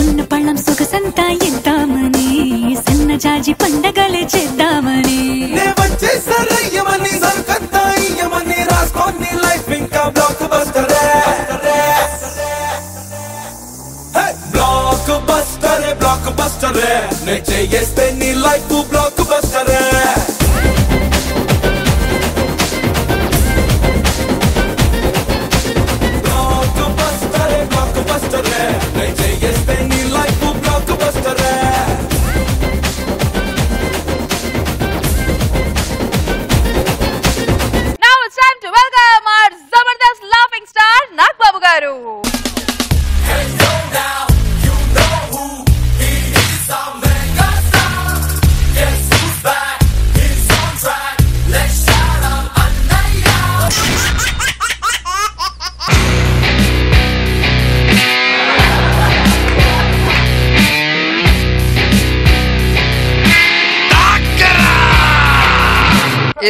ఉన్న పళ్ళం సొగసంతా ఇద్దామని సన్న జాజి పండగలే చేద్దామని లైఫ్ ఇంకా బ్లాక్ బస్టరే బ్లాక్ బస్టరే బ్లాక్ బస్టరే నే చేస్తే నీ లైఫ్ బ్లాక్ బస్టరే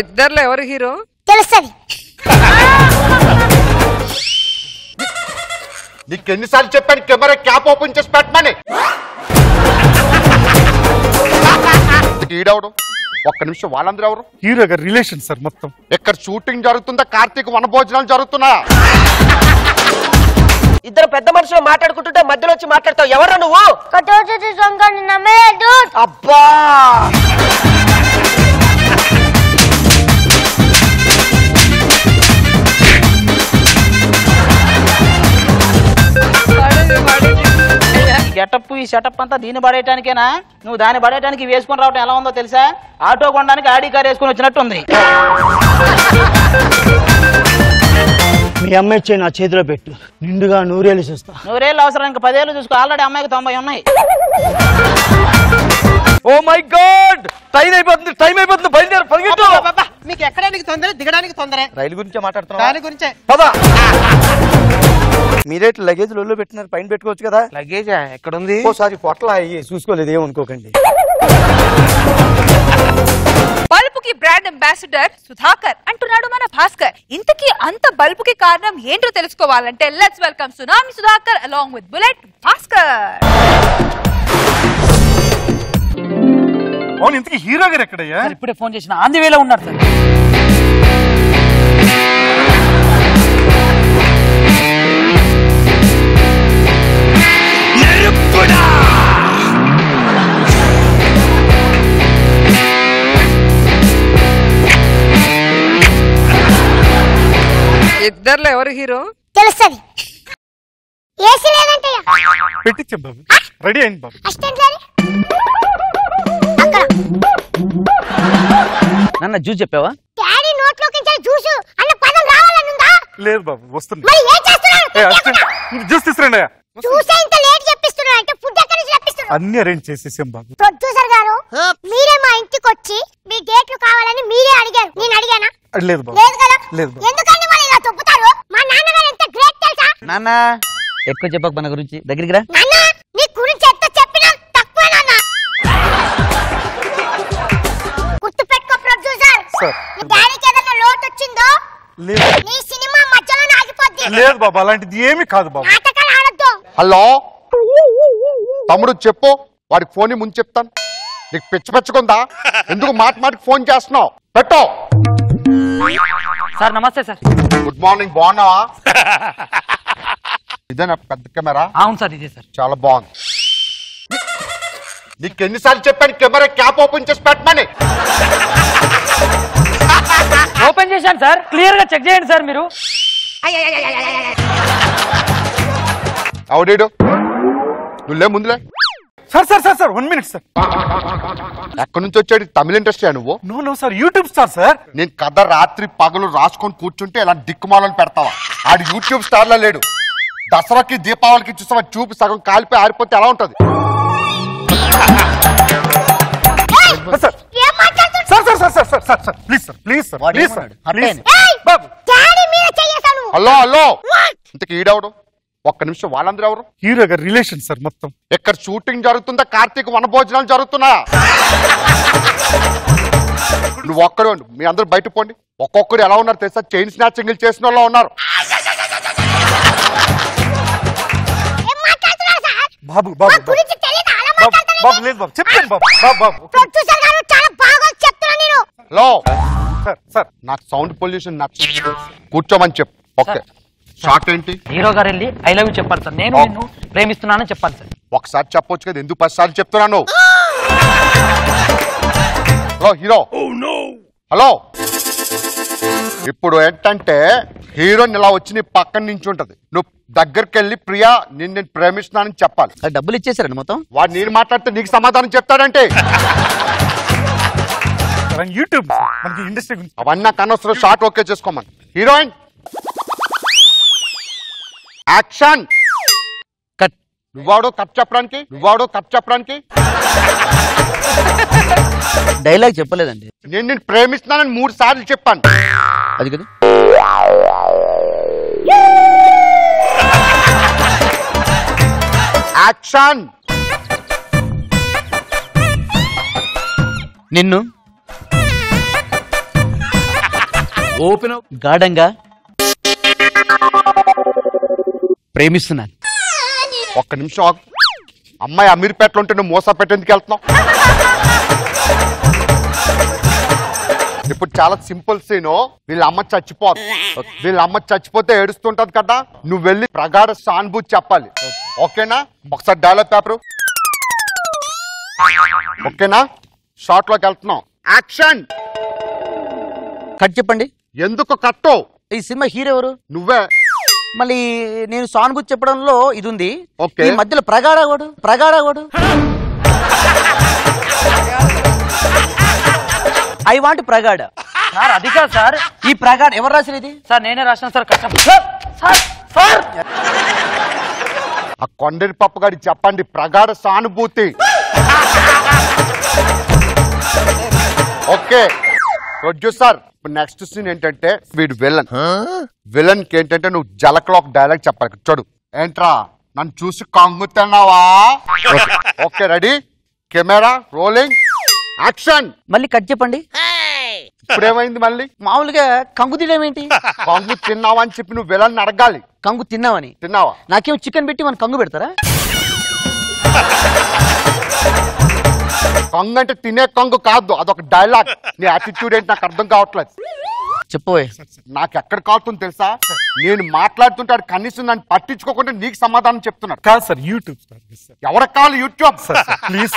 ఇద్దర్లో ఎవరు హీరో తెలుస్తుంది. నీకు ఎన్నిసార్లు చెప్పాను కెమెరా క్యాప్ ఓపెన్ చేసి పెట్టమని. ఈడవడు ఒక్క నిమిషం. వాళ్ళందరూ ఎవరు? హీరో గారి రిలేషన్ సార్ మొత్తం. ఎక్కడ షూటింగ్ జరుగుతుందా? కార్తీక్ వనభోజనాలు జరుగుతున్నాయా? ఇద్దరు పెద్ద మనుషులు మాట్లాడుకుంటుంటే మధ్యలో వచ్చి మాట్లాడతావు. ఎవరు నువ్వు? అబ్బా గెటప్ ఈ సెటప్ అంతా దీన్ని పడేయటానికేనా? నువ్వు దాన్ని పడేయటానికి వేసుకుని రావటం ఎలా ఉందో తెలుసా? ఆటో కొనడానికి ఆడి కార్ వేసుకుని వచ్చినట్టు ఉంది. మీ అమ్మాయి ఇచ్చే నా చేతిలో పెట్టు, నిండుగా 100 ఏళ్ళు చూస్తా. 100 ఏళ్ళు అవసరం, ఇంకా 10 ఏళ్ళు చూసుకో. ఆల్రెడీ అమ్మాయికి 90 ఉన్నాయి. ఓ మై గాడ్, టైం అయిపోతుంది, టైం అయిపోతుంది, బయలుదేరు, పరిగెట్టు. మీకు ఎక్కడానికి తొందర, దిగడానికి తొందర. రైలు గురించే మాట్లాడుతున్నా? దాని గురించే. పద. మీరేట్ లగేజ్ లో పెట్టినారు, పైన పెట్టుకోవచ్చు కదా. లగేజా ఎక్కడుంది? ఓసారి పొట్ల అయ్యి చూసుకోలేదు, ఏమనుకోకండి. బల్బుకి బ్రాండ్ అంబాసిడర్ సుధాకర్ అంటున్నాడు మన భాస్కర్. ఇంతకీ అంత బల్బుకి కారణం ఏంటో తెలుసుకోవాలంటే let's welcome tsunami Sudhakar along with bullet Bhaskar. అవును, ఇంతకీ హీరో గారు ఎక్కడయ్యా? ఇప్పుడే ఫోన్ చేసిన, ఆన్ ది వేలో ఉన్నారు సార్. ఇద్దర్లో ఎవరు హీరో? తెలుస్తుంది. ఏసీ లేదంటయ్యా. పెట్టించాం బాబు, రెడీ అయింది బాబు. నన్ను జ్యూస్ చెప్పావా? డాడీ నోట్లోకి జ్యూస్ అన్న పదం రావాలనుందా? లేదు బాబు, వస్తుంది. మరి ఏం చేస్తున్నారు? జ్యూస్ తీసుకురండి. చూసే ఇంత లేట్ చెప్పిస్తున్నారు అంటే ఫుడ్ ఎక్కడి నుంచి రప్పిస్తున్నారు? అన్ని అరేంజ్ చేసేసాం బాబు. ప్రొడ్యూసర్ గారు, మీరే మా ఇంటికి వచ్చి మీ డేట్లు కావాలని మీరే అడిగారు. నేను అడిగానా? లేదు బాబు. లేదు కదా? లేదు బాబు. ఎందుకని వాళ్ళు ఇలా తొప్పుతారు? మా నాన్నగారు ఎంత గ్రేట్ తెలుసా? నాన్న ఎక్కువ చెప్పక మన గురించి, దగ్గరికి రా. నాన్న నీ గురించి ఎంత చెప్పినా తక్కువ నాన్న. గుర్తు పెట్టుకో ప్రొడ్యూసర్, మీ డాడీకి ఏదైనా లోటు వచ్చిందో నీ సినిమా మధ్యలో ఆగిపోద్ది. లేదు బాబు, అలాంటిది ఏమీ కాదు బాబు. నాటకాలు ఆడొద్దు. హలో తమ్ముడు, చెప్పు. వాడికి ఫోన్ ముందు చెప్తాను. నీకు పిచ్చి పెచ్చుకుందా? ఎందుకు మాటికి ఫోన్ చేస్తున్నావు? పెట్టు. సార్ నమస్తే సార్. గుడ్ మార్నింగ్, బాగున్నావా? ఇదేనా పెద్ద కెమెరా? అవును సార్, ఇదే సార్. చాలా బాగుంది. నీకు ఎన్నిసార్లు చెప్పాను కెమెరా క్యాప్ ఓపెన్ చేసి పెట్టమని. ఓపెన్ చేశాను సార్, క్లియర్ గా చెక్ చేయండి సార్ మీరు. అవుడీడు నువ్వులే ముందులే. Sir sir sir sir 1 minute sir. ఎక్కడి నుంచి వచ్చాడు? తమిళ ఇండస్ట్రీ నువ్వు? No sir, YouTube star sir. నేను కథ రాత్రి పగలు రాసుకొని కూర్చుంటే ఇలా దిక్కుమాలను పెడతావా? ఆడు యూట్యూబ్ స్టార్ లా లేడు. దసరాకి దీపావళికి చూసావా? చూపు సగం కాలిపోయి ఆరిపోతే ఎలా ఉంటది? Sir sir sir sir sir sir sir please sir, please sir, please sir, please Babu. Hello hello, ఇంతకు ఈడవడు ఒక్క నిమిషం. వాళ్ళందరూ ఎవరు? హీరో గారి రిలేషన్ సార్ మొత్తం. ఎక్కడ షూటింగ్ జరుగుతుందా? కార్తీక్ వనభోజనాలు జరుగుతున్నాయా? నువ్వు ఒక్కడు, మీ అందరూ బయట పోండి. ఒక్కొక్కడు ఎలా ఉన్నారు తెలుసా? చైన్ స్నాచింగ్ చేసిన వాళ్ళు ఉన్నారు. బాబు మా గురించి తెలియదు అలా మాట్లాడతాను బాబు లేదు బాబు చెప్తాను బాబు బాబు బాబు ప్రొడ్యూసర్ గారు చాలా బాగా చెప్తున్నా నేను లో సార్ నాకు సౌండ్ పొల్యూషన్ నచ్చ కూర్చోమని చెప్పు ఓకే షార్ట్ ఏంటి హీరో గారు వెళ్ళి ఐ లవ్ యూ చెప్పాలి సార్, నేను నిన్ను ప్రేమిస్తున్నానని చెప్పాలి సార్. ఒకసారి చెప్పొచ్చు కదా, ఎందుకు 10 సార్లు చెప్తున్నాను? Hello hero, hello. ఇప్పుడు ఏంటంటే హీరోయిన్ ఇలా వచ్చి నీ పక్కన నుంచి ఉంటది, నువ్వు దగ్గరికి వెళ్ళి ప్రియా నేను ప్రేమిస్తున్నానని చెప్పాలి. డబ్బులు ఇచ్చేసారండి మొత్తం. వాడు నేను మాట్లాడితే నీకు సమాధానం చెప్తాడంటే యూట్యూబ్ మనకి ఇండస్ట్రీ గురించి అవన్నీ నాకు అనవసరం, షార్ట్ ఓకే చేసుకోమని. Heroine action. కట్. నువ్వాడు కట్ చెప్పడానికి డైలాగ్ చెప్పలేదండి. నేను నిన్ను ప్రేమిస్తున్నానని 3 సార్లు చెప్పాను. అది కదా. యాక్షన్. నిన్ను ఓపెన్ గాఢంగా ప్రేమిస్తున్నాను. ఒక్క నిమిషం ఆగు. అమ్మాయి అమీర్పేటలో ఉంటే నువ్వు మోసాపేట ఎందుకు వెళ్తున్నావు? ఇప్పుడు చాలా సింపుల్ సీను. వీళ్ళ అమ్మ చచ్చిపోతే ఏడుస్తుంటది కదా, నువ్వు వెళ్ళి ప్రగాఢ సానుభూతి చెప్పాలి. ఓకేనా? ఒకసారి డైలాగ్ పేపర్. ఓకేనా? షార్ట్ లోకి వెళ్తున్నావు. యాక్షన్. కట్ చెప్పండి. ఎందుకు కట్టు? ఈ సినిమా హీరో ఎవరు? నువ్వే. మళ్ళీ నేను సానుభూతి చెప్పడంలో ఇది ఉంది. ఓకే. ఈ మధ్యలో ప్రగాఢగోడు ఐ వాంట్ ప్రగాఢ. సార్ అది కాదు సార్, ఈ ప్రగాఢ ఎవరు రాసినది? సార్ నేనే రాసిన సార్. కష్టం సార్. ఆ కొండరి పప్పుగాడి చెప్పండి ప్రగాఢ సానుభూతి. ఓకే ప్రొడ్యూసర్, నెక్స్ట్ సీన్ ఏంటంటే వీడు విలన్ కి ఏంటంటే నువ్వు జలకలో ఒక డైలాగ్ చెప్పాలి. చూడు, ఏంట్రా నన్ను చూసి కంగుతున్నావా? Okay ready, camera rolling, action. మళ్ళీ కట్ చెప్పండి. ఇప్పుడేమైంది? మళ్ళీ మామూలుగా కంగు తినేమేంటి? కంగు తిన్నావా అని చెప్పి నువ్వు విలన్ అడగాలి. కంగు తిన్నావని. తిన్నావా? నాకేమో చికెన్ పెట్టి మన కంగు పెడతారా? కంగు అంటే తినే కంగు కాదు, అదొక డైలాగ్. నీ యాటిట్యూడ్ ఏంటి నాకు అర్థం కావట్లేదు. చెప్పోయ్. నాకు ఎక్కడ కావుతుంది తెలుసా? నేను మాట్లాడుతుంటాడు కనీసం నన్ను పట్టించుకోకుండా నీకు సమాధానం చెప్తున్నాడు. కాదు సార్, యూట్యూబ్ సార్. ఎవరికి కావాలి YouTube? Please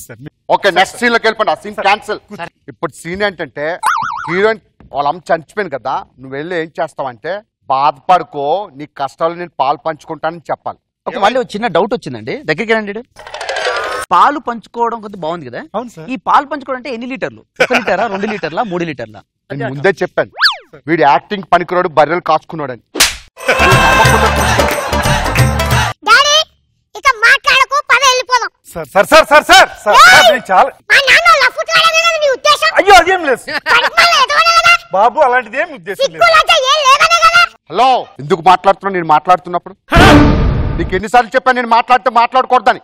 sir. Okay next scene లోకి వెళ్ళిపోండి. ఆ సీన్ క్యాన్సిల్. ఇప్పుడు సీన్ ఏంటంటే హీరోయిన్ వాళ్ళ అమ్మ చనిపోయింది కదా, నువ్వు వెళ్ళి ఏం చేస్తావంటే బాధపడుకో, నీ కష్టాలు నేను పాలు పంచుకుంటానని చెప్పాలి. ఒక మళ్ళీ ఒక చిన్న డౌట్ వచ్చిందండి, దగ్గరికి రండి. పాలు పంచుకోవడం కొంత బాగుంది కదా, ఈ పాలు పంచుకోవడం అంటే ఎన్ని లీటర్లు? 1 లీటరా, 2 లీటర్లా, 3 లీటర్లా? నేను ముందే చెప్పాను వీడు యాక్టింగ్ పనికిరాడు, బర్రెలు కాచుకున్నాడు అని. డాడీ ఇక మాట్లాడకు, పని వెళ్ళిపోదాం. సార్ చాలా. మా నాన్న లఫ్ట్ కాడనే కదా నీ ఉద్దేశం? అయ్యో అదేం లేదు కడుపులో ఎదవనే కదా? బాబు, అలాంటిది ఏం ఉద్దేశం లేదు. సిగ్గులంటే ఏం లేదనే కదా? హలో, ఎందుకు మాట్లాడుతున్నావు? నేను మాట్లాడుతున్నప్పుడు నీకు ఎన్నిసార్లు చెప్పాను నేను మాట్లాడకూడదని?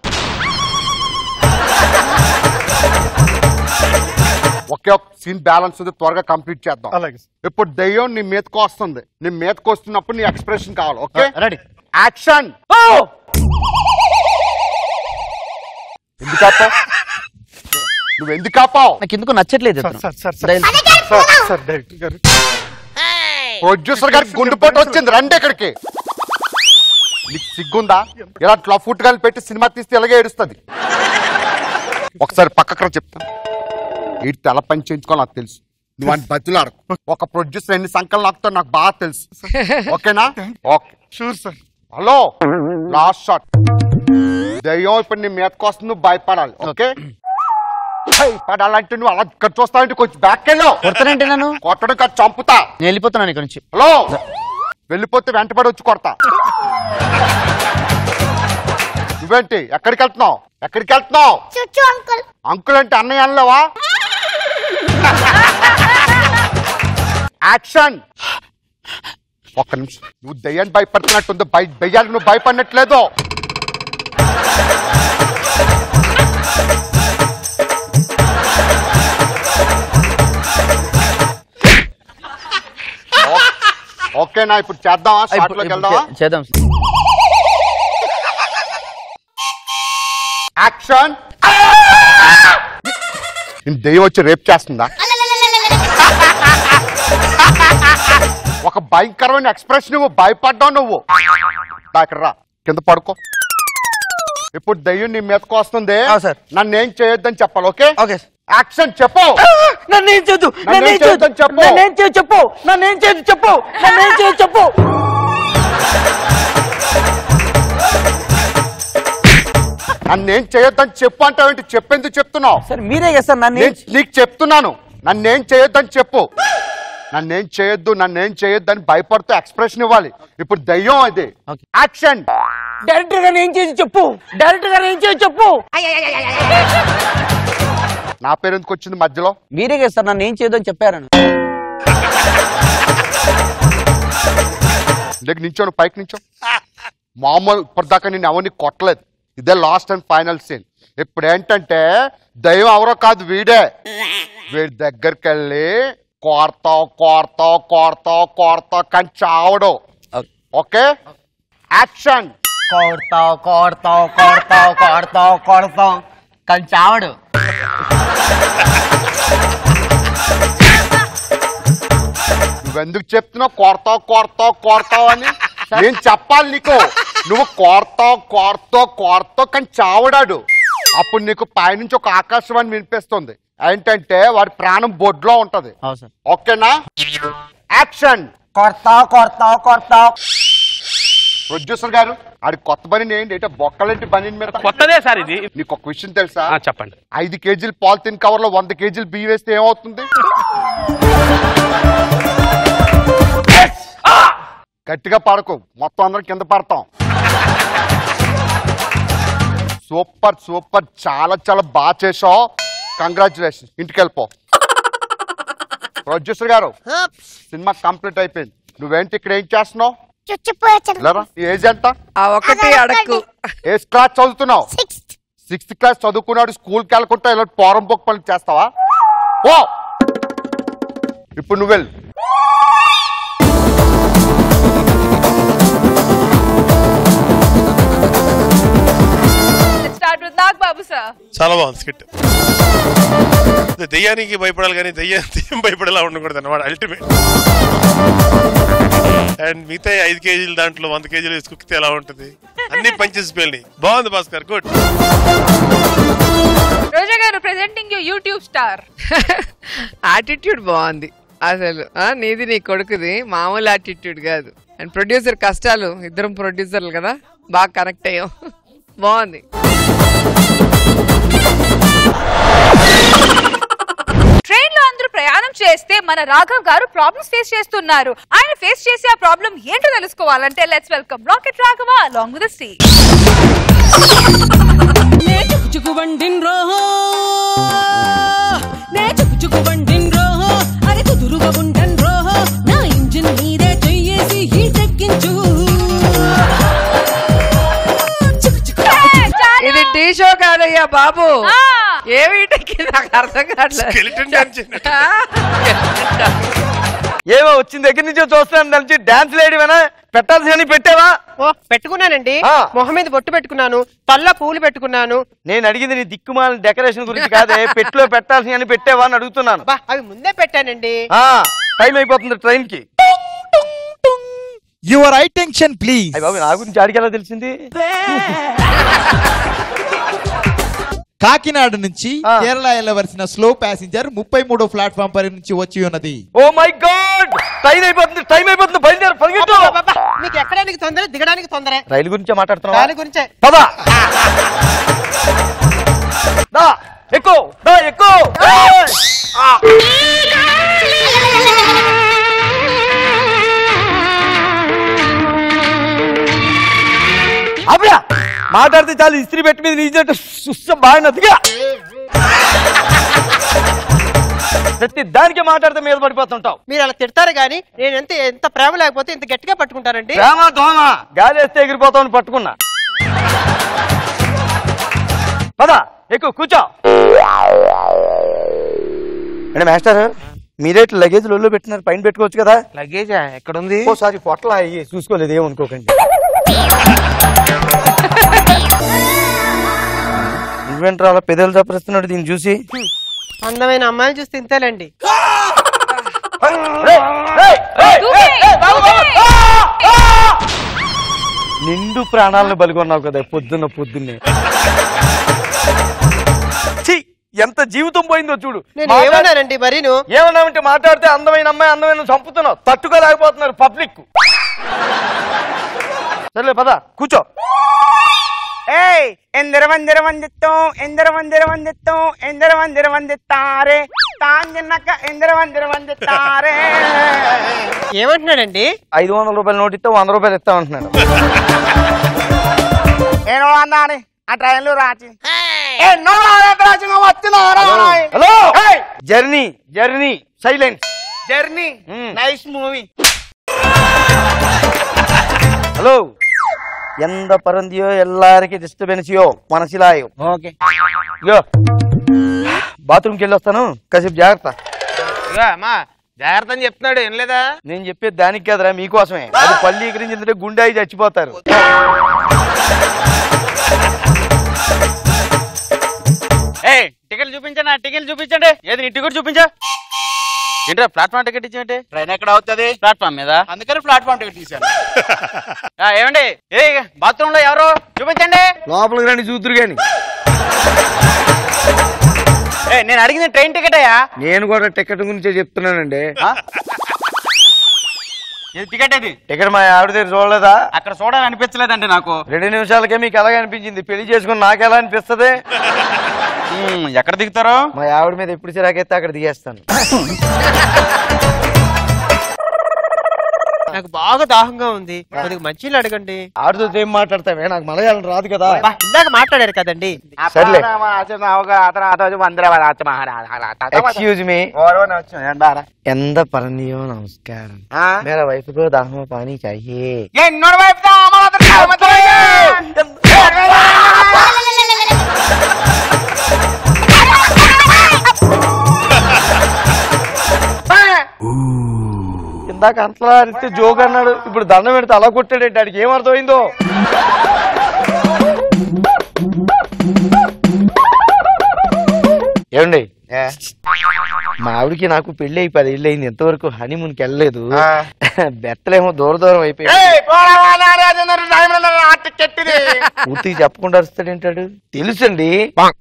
ఒకే ఒక సీన్ బ్యాలెన్స్ ఉంది, త్వరగా కంప్లీట్ చేద్దాం. అలాగే. ఇప్పుడు దయ్యం నీ మీదకు వస్తుంది, నీ మీదకు వస్తున్నప్పుడు నీ ఎక్స్ప్రెషన్ కావాలి. Okay ready, action. ఎందుకు ఆపావు? నువ్వు ఎందుకు ఆపావు? నాకు ఎందుకు నచ్చట్లేదు. సార్ డైరెక్టర్ గారు, ప్రొడ్యూసర్ గారికి గుండెపోటు వచ్చింది, రండి ఇక్కడికి. నీకు సిగ్గుందా? ఇలా ఫుట్ గాని పెట్టి సినిమా తీస్తే ఇలాగే ఏడుస్తుంది. ఒకసారి పక్కకు చెప్తాను. ఈ తల పని చేయించుకోవాలి నాకు తెలుసు, నువ్వు అని బతులాడు. ఒక ప్రొడ్యూసర్ ఎన్ని సంకలు నాకుతావు నాకు బాగా తెలుసు. ఓకేనా? Okay sure sir. Hello, last shot. దయ్యం ఇప్పుడు నీ మీదకి వస్తుంది, నువ్వు భయపడాలి. ఓకే భయపడాలంటే నువ్వు అలా ఇక్కడ చూస్తావంటే కొంచెం బ్యాక్ వెళ్ళావు. కొడతానంటే నన్ను కొట్టడం కాదు, చంపుతా. నేను వెళ్ళిపోతున్నాను ఇక్కడ నుంచి. హలో, వెళ్ళిపోతే వెంటబడి వచ్చి కొడతా. నువ్వేంటి ఎక్కడికి వెళ్తున్నావు? చుచ్చు అంకుల్. అంకుల్ అంటే అన్నయ్య అనలేవా? యాక్షన్. ఒక్క నిమిషం, నువ్వు దయ్యాన్ని భయపడుతున్నట్టుంది, దయ్యానికి నువ్వు భయపడినట్లేదు. ఓకేనా? ఇప్పుడు చేద్దామా? షార్ట్ లోకి వెళ్దామా? చేద్దాం. యాక్షన్. దెయ్యం వచ్చి రేప్ చేస్తుందా? ఒక భయంకరమైన ఎక్స్ప్రెషన్ నువ్వు భయపడ్డావు. నువ్వు దగ్గర రా, కింద పడుకో. ఇప్పుడు దెయ్యం నీ మీదకు వస్తుంది. నన్ను ఏం చేయొద్దని చెప్పాలి. Okay okay. యాక్షన్. చెప్పు. నన్నేం చేయొద్దు, నన్నేం చేయొద్దని చెప్పు. నన్నేం చేయొద్దు చెప్పు, నన్నేం చేయొద్దు చెప్పు, నన్నేం చేయొద్దు చెప్పు. నన్నేం చేయొద్దని చెప్పు అంటావేంటి? చెప్పేందుకు చెప్తున్నావు? సార్ మీరే కదా సార్ నన్ను. నీకు చెప్తున్నాను, నన్నేం చేయొద్దని చెప్పు. నన్నేం చేయొద్దు, నన్నేం చేయొద్దు అని భయపడుతూ ఎక్స్ప్రెషన్ ఇవ్వాలి. ఇప్పుడు దయ్యం అది. యాక్షన్. డైరెక్టర్ గారు ఏం చేసి చెప్పు, డైరెక్టర్ గారు ఏం చేసి చెప్పు. నా పేరు ఎందుకు వచ్చింది మధ్యలో? మీరే కదా సార్ నన్ను ఏం చేయొద్దని చెప్పారని. నించోను, పైకి నించో. మామూలు ఇప్పటిదాకా నేను ఎవరిని కొట్టలేదు. ఇదే లాస్ట్ అండ్ ఫైనల్ సీన్. ఇప్పుడు ఏంటంటే దయ్యం ఎవరో కాదు, వీడే. వీడి దగ్గరికి వెళ్ళి కోరతావు కోరతావు కోరతావు కోరతావు కానీ చావడు. Okay action. కోడతావు కోడతావు కోడతావు కోడతావు కోడతావు కానీ చావడు. నువ్వెందుకు చెప్తున్నావు కోరతావు కోరతావు కోరతావు అని? నేను చెప్పాలి నీకు. నువ్వు కోరతావు కోరతావు కోరతావు కానీ చావడాడు. అప్పుడు నీకు పైనుంచి ఒక ఆకాశవాణి వినిపిస్తుంది. ఏంటంటే వాడి ప్రాణం బొడ్లో ఉంటది. ఓకేనా? యాక్షన్. కొడతావు కొడతావు కొడతావు. ప్రొడ్యూసర్ గారు ఆడి కొత్త బని ఏంటి? బొక్కలేంటి బని మీద? కొత్తదే సార్ ఇది. నీకు ఒక విషయం తెలుసా? చెప్పండి. 5 కేజీలు పాలిథిన్ కవర్ లో 100 కేజీలు బియ్యం వేస్తే ఏమవుతుంది? గట్టిగా పడకు, మొత్తం అందరం కింద పడతాం. సూపర్ సూపర్, చాలా చాలా బాగా చేసావు. కంగ్రాచులేషన్. ఇంటికి వెళ్ళిపో. ప్రొడ్యూసర్ గారు సినిమా కంప్లీట్ అయిపోయింది. నువ్వేంటి ఇక్కడ ఏం చేస్తున్నావు? ఏజ్ ఎంత? ఏ క్లాస్ చదువుతున్నావు? 6th క్లాస్ చదువుకున్నాడు. స్కూల్కి వెళ్ళకుండా ఇలా పోరం బొక్క పనులు చేస్తావా? ఓ ఇప్పుడు నువ్వు వెళ్ళు. చాలా బాగుంది స్కిట్. దెయ్యానికి భయపడాలి కానీ దెయ్యం భయపడేలా ఉండకూడదు అన్నమాట అల్టిమేట్. అండ్ మిగతా 5 కేజీలు దాంట్లో 100 కేజీలు వేసుకుక్కితే ఎలా ఉంటుంది? అన్ని పంచెస్ పేలినాయి. బాగుంది భాస్కర్, గుడ్. రోజా గారు presenting you YouTube star. Attitude బాగుంది అసలు. నీది నీ కొడుకుది మామూలు యాటిట్యూడ్ కాదు. అండ్ ప్రొడ్యూసర్ కష్టాలు, ఇద్దరం ప్రొడ్యూసర్లు కదా, బాగా కనెక్ట్ అయ్యాం. బాగుంది. ట్రైన్ లో అందరూ ప్రయాణం చేస్తే మన రాఘవ్ గారు ప్రాబ్లమ్స్ ఫేస్ చేస్తున్నారు. ఆయన ఫేస్ చేసే ఆ ప్రాబ్లం ఏంటో తెలుసుకోవాలంటే let's welcome rocket Raghava along with the sea. నే చుకు బండిన్ రోహో, నే చుకు బండిన్ రోహో, అరే కుదురుగా ఉంటన్ రోహో, నా ఇంజిన్ మీదే చెయ్యేసి హీట్ ఎక్కించు. ఇది టీ షో కాదయ్యా బాబు. ఏమిటకి నాకు అర్థం కావట్లేదు. ఏమో వచ్చిన దగ్గర నుంచి చూస్తున్నాను. దాని నుంచి డాన్స్ లేడీవేనా? పెట్టాల్సి పెట్టావా? ఓ పెట్టుకున్నానండి. మొహం మీద బొట్టు పెట్టుకున్నాను, పళ్ళ పూలు పెట్టుకున్నాను. నేను అడిగింది నీ దిక్కుమాల డెకరేషన్ గురించి కాదే, పెట్టులో పెట్టాల్సి అని పెట్టావా అని అడుగుతున్నాను. అవి ముందే పెట్టానండి. టైం అయిపోతుంది ట్రైన్ కి. Your attention please. బాబు నా గురించి ఆడికి ఎలా తెలిసింది? కాకినాడ నుంచి కేరళ వెళ్ళవలసిన స్లో ప్యాసింజర్ 33వ ప్లాట్ఫామ్ పై నుంచి వచ్చి ఉన్నది. ఓ మై గాడ్, టైం అయిపోతుంది, టైం అయిపోతుంది, బయలుదేరు పరిగెత్తు. మీకు ఎక్కడానికి తొందర, దిగడానికి తొందర. రైలు గురించే మాట్లాడుతున్నావా? దాని గురించే. పదా దా ఎక్కు, దా ఎక్కు. అబ్బా మాట్లాడితే చాలు, ఇస్త్రీ పెట్టి మీద నీజట్టు సుస్సం బాగా నదిగా. ప్రతి దానికి మాట్లాడితే మీద పడిపోతుంటావు. మీరు అలా తిడతారు గానీ నేను ఎంత ప్రేమ లేకపోతే ఇంత గట్టిగా పట్టుకుంటానండి. ప్రేమ దోమ గాలి వేస్తే ఎగిరిపోతామని పట్టుకున్నా. పదా ఎక్కువ కూర్చో. అంటే మాస్టర్ మీరే లగేజ్ లొల్లు పెట్టినారు, పైన పెట్టుకోవచ్చు కదా. లగేజా ఎక్కడుంది? ఓసారి పొట్ల చూసుకోలేదు, ఏమనుకోకండి. నువ్వేంట్రా అలా పెదలు చప్పరిస్తున్నాడు దీన్ని చూసి? అందమైన అమ్మాయిని చూస్తే ఇంతేలేండి. నిండు ప్రాణాలను బలిగొన్నావు కదా పొద్దున్నే. ఎంత జీవితం పోయిందో చూడు. నేను ఏమన్నానండి మరి? నువ్వు ఏమన్నావంటే మాట్లాడితే అందమైన అమ్మాయి అందమైన చంపుతున్నావు, తట్టుకోలేకపోతున్నారు పబ్లిక్. సర్లే పద కూర్చో. ఎందర వందర వందిత్తం ఎందర వందర వందిత్తం ఎందర వందర వందిత్తారే తాంజనక ఎందర వందర వందిత్తారే. ఏమంటున్నాడండి? 500 రూపాయలు నోట్ ఇస్తే 100 రూపాయలు ఇస్తామంటున్నాడు. నేను అన్నాని ఆ ట్రైన్లో రాచి hello journey silence journey nice movie. Hello ఎంత పరందియో ఎల్లారికి డిస్టర్బెన్స్యో మనసిలాయో. ఓకే ఇగో బాత్రూమ్కి వెళ్ళి వస్తాను, కాసేపు జాగ్రత్త. అమ్మా జాగ్రత్త అని చెప్తున్నాడు, ఏం లేదా? నేను చెప్పేది దానికి కదరా, మీకోసమే. అది పల్లీ గుండె అయి చచ్చిపోతారు. టికెట్ చూపించండి, టికెట్ చూపించండి. ఏది నీ టికెట్ చూపించా? ఏంటో ప్లాట్ఫామ్ టికెట్ ఇచ్చేయండి. ట్రైన్ ఎక్కడ అవుతుంది? ప్లాట్ఫామ్ మీద. అందుకని ప్లాట్ఫామ్ టికెట్ తీసాను. ఏమండి బాత్రూమ్ లో ఎవరు చూపించండి. లోపలికి రండి చూతురు గాని. నేను అడిగింది ట్రైన్ టికెట్ అయ్యా. నేను కూడా టికెట్ గురించే చెప్తున్నానండి. టికెట్ అది టికెట్ మా ఆవిడ దగ్గర చూడలేదా? అక్కడ చూడాలని అనిపించలేదండి నాకు. 2 నిమిషాలకే మీకు ఎలాగ అనిపించింది? పెళ్లి చేసుకుని నాకు ఎలా అనిపిస్తుంది? ఎక్కడ దిగుతారో? మా ఆవిడ మీద ఎప్పుడు చిరాకైతే అక్కడ దిగేస్తాను. నాకు బాగా దాహంగా ఉంది, కొద్దిగా మంచిగా అడగండి. ఆవిడతో ఏం మాట్లాడతావే? నాకు మలయాళం రాదు కదా. ఇందాక మాట్లాడారు కదండి. సర్లే ఎక్స్క్యూజ్ మీ. ఎంత పరణియో నమస్కారం. మేరా వైఫ్ కో దాహమో పానీ చాహియే. ఇందాక అంతలా అరిస్తే జోక్ అన్నాడు, ఇప్పుడు దండం పెడితే అలా కొట్టాడేంటి? వాడికి ఏమర్థమైందో? ఏమండి మా ఆవిడకి నాకు పెళ్లి అయి 10 ఏళ్ళు అయింది, ఎంతవరకు హనీమూన్కి వెళ్ళలేదు. బెత్తలేమో దూరం అయిపోయింది. పూర్తిగా చెప్పకుండా అరుస్తాడేంటాడు? తెలుసండి,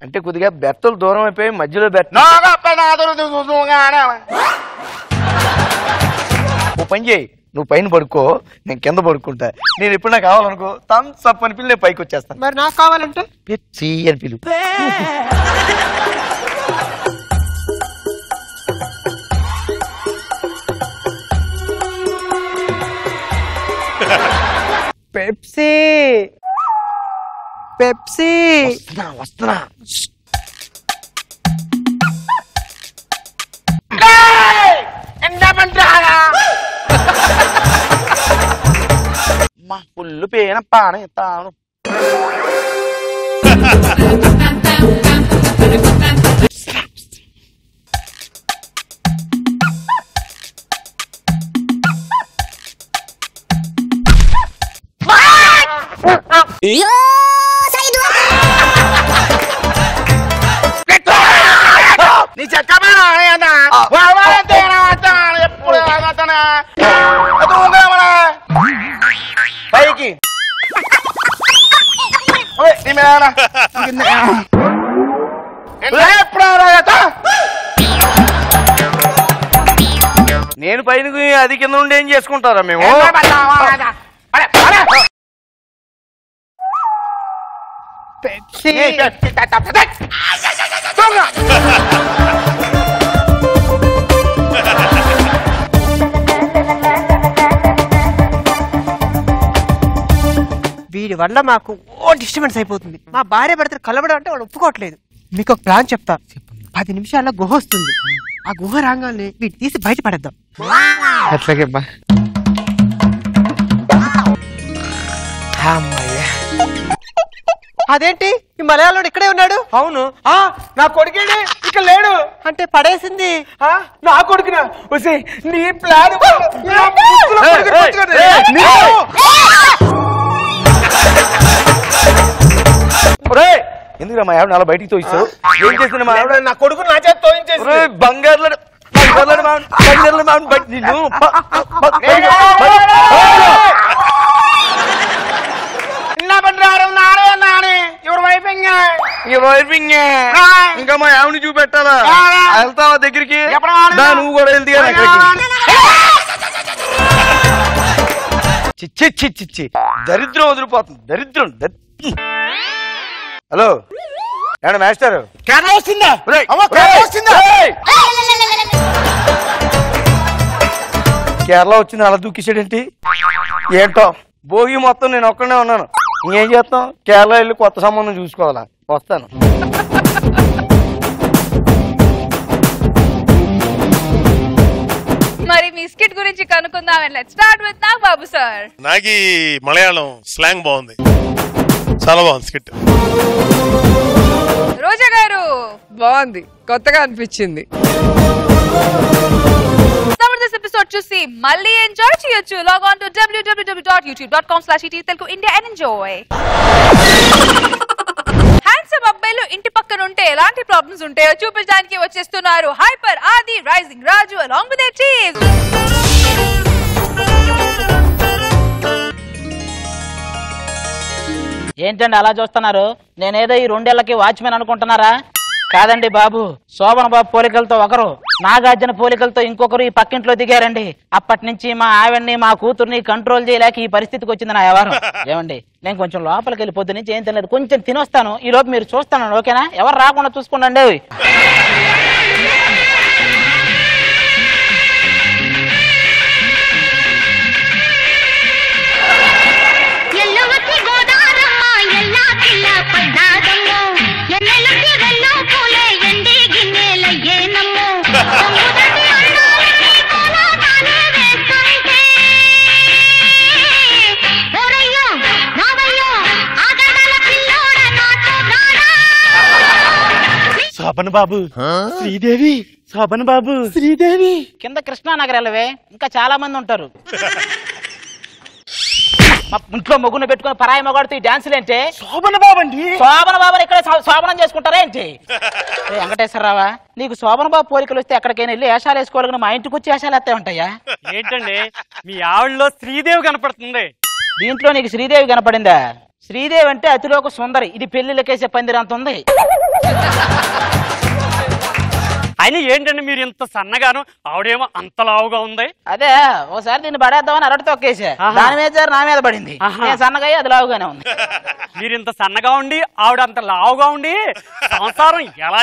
అంటే కొద్దిగా బెత్తలు దూరం అయిపోయి మధ్యలో బెత్త. ఓ పని చేయి, నువ్వు పైన పడుకో, నేను కింద పడుకుంటా. నేను ఎప్పుడు నాకు కావాలనుకో థమ్స్ అప్ అని పిల్లి నేను పైకి వచ్చేస్తాను. మరి నాకు కావాలంటే పెప్సీ అని పిలు. Pepsi Pepsi. వస్తున్నా. ఫుల్ పేన పాన తాను. నీ చెక్క పైకి నేను పైన అది కింద ఉండి ఏం చేసుకుంటారా మేము? పెప్సీ వీడి వల్ల మాకు డిస్టర్బెన్స్ అయిపోతుంది. మా భార్య భర్తలు కలవడం అంటే వాడు ఒప్పుకోవట్లేదు. మీకు ఒక ప్లాన్ చెప్తా. 10 నిమిషాల్లో గుహ వస్తుంది. ఆ గుహ రాగానే వీటి తీసి బయట పడేద్దాం. అట్లాగే అదేంటి ఈ మలయాళంలో ఇక్కడే ఉన్నాడు? అవును, నా కొడుకేనే ఇక్కడ లేడు. అంటే పడేసింది నా కొడుకునా? వసే నీ ప్లాన్ ఎందుకు మా ఆవిడ అలా బయటికి తోయిస్తావు? ఏం చేసిన మా ఆవిడ? నా కొడుకు నా చేత తోయించేసి బంగారు నిన్ను ఇంకా మా ఆవిడని చూపెట్టాలా? వెళ్తావా దగ్గరికి? నువ్వు కూడా వెళ్తే చిచ్చి దరిద్రం వదిలిపోతుంది. దరిద్రం. హలో ఏమన్నా మాస్టర్ కేరళ వచ్చింది అలా దూకిసాడేంటి? ఏంటో భోగి మొత్తం నేను ఒక్కడే ఉన్నాను. ఇంకేం చేస్తాం? కేరళ వెళ్ళి కొత్త సంబంధం చూసుకోవాలా. వస్తాను. మరి మీ స్కిట్ గురించి కనుక్కుందాం. Let's start with Nagababu sir. నాకు మలయాళం స్లాంగ్ బాగుంది, చాలా బాగుంది స్కిట్. రోజా గారు బాగుంది, కొత్తగా అనిపించింది. జబర్దస్త్ ఎపిసోడ్ చూసి మళ్ళీ ఎంజాయ్ చేయొచ్చు. Log on to www.youtube.com/ETtelugu and enjoy. Handsome అబ్బాయిలు ఇంటి పక్కన ఉంటే ఎలాంటి ప్రాబ్లమ్స్ ఉంటాయో చూపించడానికి వచ్చేస్తున్నారు Hyper Aadi, Rising Raju along with their team. ఏంటండి అలా చూస్తున్నారు? నేనేదో ఈ 2 ఏళ్లకి వాచ్మెన్ అనుకుంటున్నారా? కాదండి బాబు, శోభన్ బాబు పోలికలతో ఒకరు, నాగార్జున పోలికలతో ఇంకొకరు ఈ పక్కింట్లో దిగారండి. అప్పటి నుంచి మా ఆవిడ్ని మా కూతుర్ని కంట్రోల్ చేయలేక ఈ పరిస్థితికి వచ్చింది నా వ్యవహారం. ఏమండి నేను కొంచెం లోపలికి వెళ్ళి పొద్దు నుంచి ఏం తినలేదు, కొంచెం తినొస్తాను. ఈ లోపు మీరు చూస్తాను, ఓకేనా? ఎవరు రాకుండా చూసుకోండి. శోభన్ బాబు, శ్రీదేవి, శోభన్ బాబు, శ్రీదేవి. కింద కృష్ణానగర్ వెళ్ళవే, ఇంకా చాలా మంది ఉంటారు. ఇంట్లో మొగ్గును పెట్టుకుని పరాయి మొగాడుతూ ఈ డాన్సులు ఏంటి? శోభన్ బాబు అండి. శోభన్ బాబుని ఇక్కడ శోభనం చేసుకుంటారా ఏంటి? వెంకటేశ్వరరావా, నీకు శోభన్ బాబు పోలికలు వస్తే ఎక్కడికైనా వెళ్ళి వేషాలు వేసుకోవాలి, మా ఇంటికి వచ్చి వేషాలు వేస్తే ఉంటాయా? ఏంటండి మీ ఆవిడలో శ్రీదేవి కనపడుతుంది. దీంట్లో నీకు శ్రీదేవి కనపడిందా? శ్రీదేవి అంటే అతిలోక సుందరి, ఇది పెళ్లిళ్ళకేసే పందిరంత ఉంది. అయినా ఏంటండి మీరు ఇంత సన్నగాను, ఆవిడేమో అంత లావుగా ఉంది. అదే ఒకసారి దీన్ని పడేద్దామని అరటి తొక్కేసా, దాని మీద నా మీద పడింది. నేను సన్నగా అది లావుగానే ఉంది. మీరు ఇంత సన్నగా ఉండి ఆవిడ అంత లావుగా ఉండి సంసారం ఎలా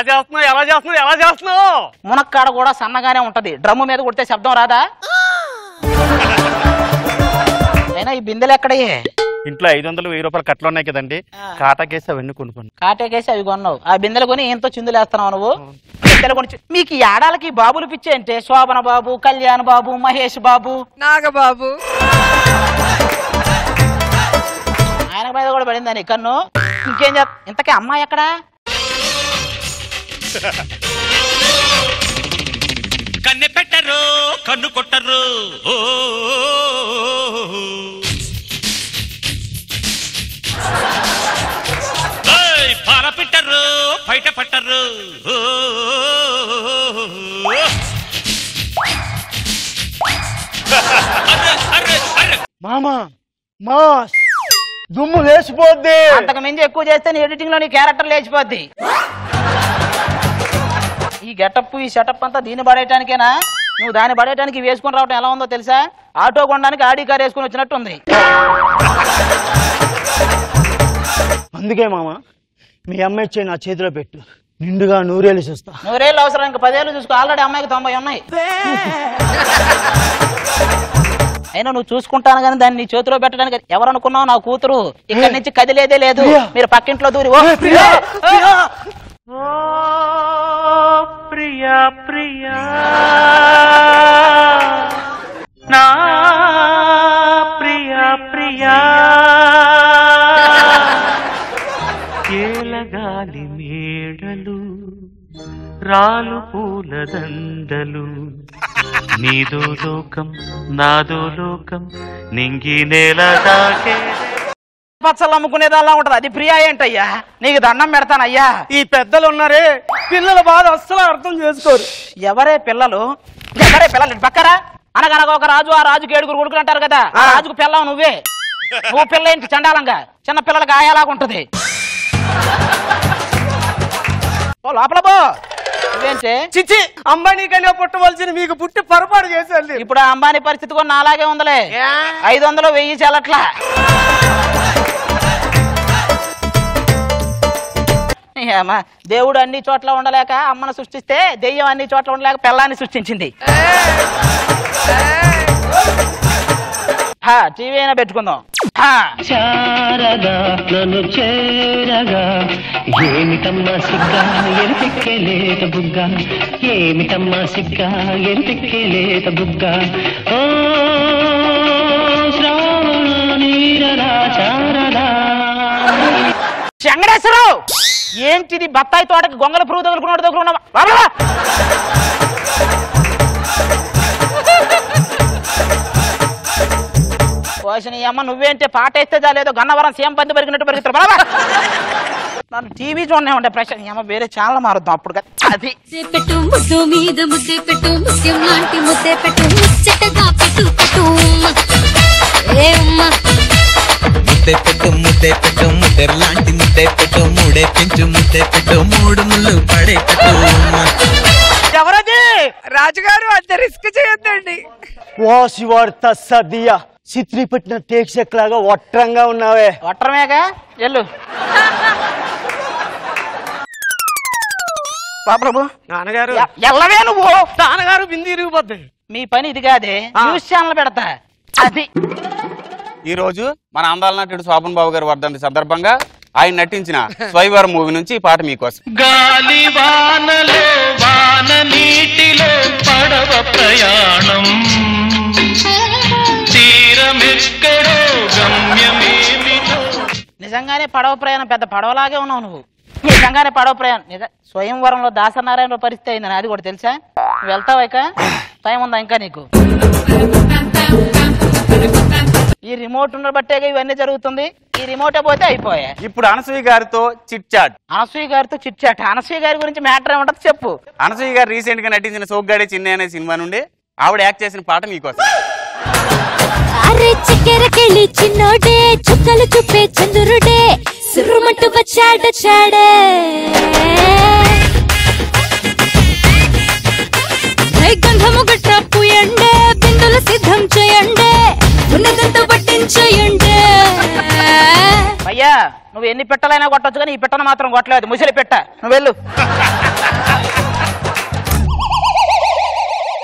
చేస్తున్నావు? మునక్కాడ కూడా సన్నగానే ఉంటది, డ్రమ్ము మీద కొడితే శబ్దం రాదా? అయినా ఈ బిందెలు ఎక్కడయ్యే? ఇంట్లో 500-1000 రూపాయలు కట్లు ఉన్నాయి కదండి, కాటాకేసి అవన్నీ కొనుక్కోండి. కాటాకేసి అవి కొన్నావు, ఆ బిందెలు కొని ఎంతో చిందులేస్తున్నావు నువ్వు. బిందెలు కొని మీకు ఈ ఆడాలకి బాబులు పిచ్చే అంటే శోభన బాబు, కళ్యాణ్ బాబు, మహేష్ బాబు, నాగబాబు. ఆయన మీద కూడా పడిందని కన్ను. ఇంకేం ఇంతకీ అమ్మాయి ఎక్కడా? కన్నె పెట్టరు, కన్ను కొట్టరు, పాల పెట్టరు, బయట పట్టరు. మామా మాస్ దుమ్ము లేచిపోద్ది. అంతకు మించి ఎక్కువ చేస్తే నీ ఎడిటింగ్ లో నీ క్యారెక్టర్ లేచిపోద్ది. ఈ గెటప్ ఈ సెటప్ అంతా దీన్ని పడేయటానికేనా? నువ్వు దాన్ని పడేయటానికి వేసుకుని రావటం ఎలా ఉందో తెలుసా? ఆటో కొనడానికి ఆడి కార్ వేసుకుని వచ్చినట్టుంది. అందుకే మామ మీ అమ్మాయి ఇచ్చే నా చేతిలో పెట్టు, నిండుగా 100 ఏళ్ళు చూస్తా. 100 ఏళ్ళు అవసరం, ఇంకా 10 ఏళ్ళు చూసుకో. ఆల్రెడీ అమ్మాయికి 90 ఉన్నాయి. అయినా నువ్వు చూసుకుంటాను కానీ దాన్ని నీ చేతిలో పెట్టడానికి ఎవరు అనుకున్నావు? నా కూతురు ఇక్కడి నుంచి కదిలేదే లేదు. మీరు పక్కింట్లో దూరి ప్రియా ప్రియా నా ప్రియా ఏలగాలి మేడలు, రాలు పూల దండలు, నీదో లోకం నాదో లోకం, నింగి నేల దాకే పచ్చళ్ళు అమ్ముకునేదాల్లా ఉంటది. అది ప్రియా ఏంటయ్యా? నీకు దండం పెడతానయ్యా. ఈ పెద్దలు ఉన్నారే పిల్లల బాధ అస్సలు అర్థం చేసుకోరు. ఎవరే పిల్లలు? పక్కరా అనగనగా ఒక రాజు, ఆ రాజుకి 7 కొడుకులు అంటారు కదా, ఆ రాజుకు పిల్లవు నువ్వే. నువ్వు పిల్ల ఏంటి చండాలంగా? చిన్న పిల్లలకి ఆయాలాగా ఉంటది. లోపల పో. నువ్వేంటే చిచ్చి అంబానీ కన్నా పుట్టవలసిన మీకు పుట్టి పొరపాటు చేశారు. ఇప్పుడు ఆ అంబానీ పరిస్థితి కూడా నాలాగే ఉందలే. 500 1000 చాలట్లా. దేవుడు అన్ని చోట్ల ఉండలేక అమ్మను సృష్టిస్తే దెయ్యం అన్ని చోట్ల ఉండలేక పిల్లాన్ని సృష్టించింది. టీవీ అయినా పెట్టుకుందాం. చారగా నన్ను చేరగా ఏమిటమ్మా సిగ్గా ఎరిపెక్కేలేత బుగ్గ, ఏమిటమ్మా సిగ్గా ఎరిపెక్కేలేత బుగ్గ, ఓ శ్రావణ నీరరా చారదా. వెంకటేశ్వరరావు ఏంటిది? బత్తాయి తోటకి గొంగల పురుగు తగులుకున్నాడు తగులుకున్నావా? పోషని అమ్మ నువ్వేంటే పాట వేస్తే చాలేదో గన్నవరం సీఎం పంది పెరిగినట్టు పెరుగుతారు. నన్ను టీవీ చూడనే ఉండే ప్రశ్న అమ్మ వేరే ఛానల్ మారుద్దాం అప్పుడు కదా. అది పెట్టు ముద్దు మీద ముద్దే పెట్టు, ముత్యం లాంటి ముద్దే పెట్టు, ముచ్చటగా పెట్టు పెట్టు ఏ అమ్మ. ముద్దే పెట్టు ముద్దే పెట్టు ముద్దెర్ లాంటి ముద్దే పెట్టు, మూడే పెంచు ముద్దే పెట్టు, 3 ముళ్ళు పడే పెట్టు. ఎవరది? రాజుగారు అంత రిస్క్ చేయొద్దండి. వా శివార్త సదియా చిత్రి పెట్టిన టేక్ చెక్ లాగా ఒట్రంగా ఉన్నావే. ఒట్రమేగా ఎల్లు బాబు. నాన్నగారు ఎల్లవే నువ్వు. నాన్నగారు బింది ఇరిగిపోద్ది. మీ పని ఇది కాదే, న్యూస్ ఛానల్ పెడతా. అది ఈ రోజు మన అందాల నటుడు శోభన్ బాబు గారు వర్ధంతి సందర్భంగా ఆయన నటించిన స్వైవర్ మూవీ నుంచి ఈ పాట మీకోసం. గాలి వానలో వాన నీటిలో పడవ ప్రయాణం, తీరమెక్కడో గమ్యమేమిటో. నిజంగానే పడవ ప్రయాణం, పెద్ద పడవలాగే ఉన్నావు నువ్వు. నిజంగానే పడవ ప్రయాణం. స్వయంవరంలో దాసనారాయణ పరిస్థితి అయిందని అది కూడా తెలుసా? నువ్వు వెళ్తావా? ఇక టైం ఉందా ఇంకా నీకు? ఈ రిమోట్ ఉండబట్టేగా ఇవన్నీ జరుగుతుంది. ఈ రిమోటే పోతే అయిపోయా. ఇప్పుడు అనసూయ గారితో చిట్ చాట్. అనసూయ గారితో చిట్ చాట్. అనసూయ గారి గురించి మ్యాటర్ ఏమంటది చెప్పు. అనసూయ గారు రీసెంట్ గా నటించిన సోగ్గాడే చిన్న అనే సినిమా నుండి ఆవిడ యాక్ట్ చేసిన పాట మీకోసం. అరే చక్కెరకెళ్ళి చిన్నోడే, చుక్కలు చూపే చంద్రుడే, సురుమంటూ వచ్చాడ చాడే, గంధము గట్ట పూయండే, బిందులు సిద్ధం చేయండే, ఉన్నదంతా పట్టించేయండే. అయ్యా నువ్వు ఎన్ని పెట్టలైనా కొట్టొచ్చు కానీ ఈ పెట్టను మాత్రం కొట్టలేదు. ముసలి పెట్ట, నువ్వు వెళ్ళు.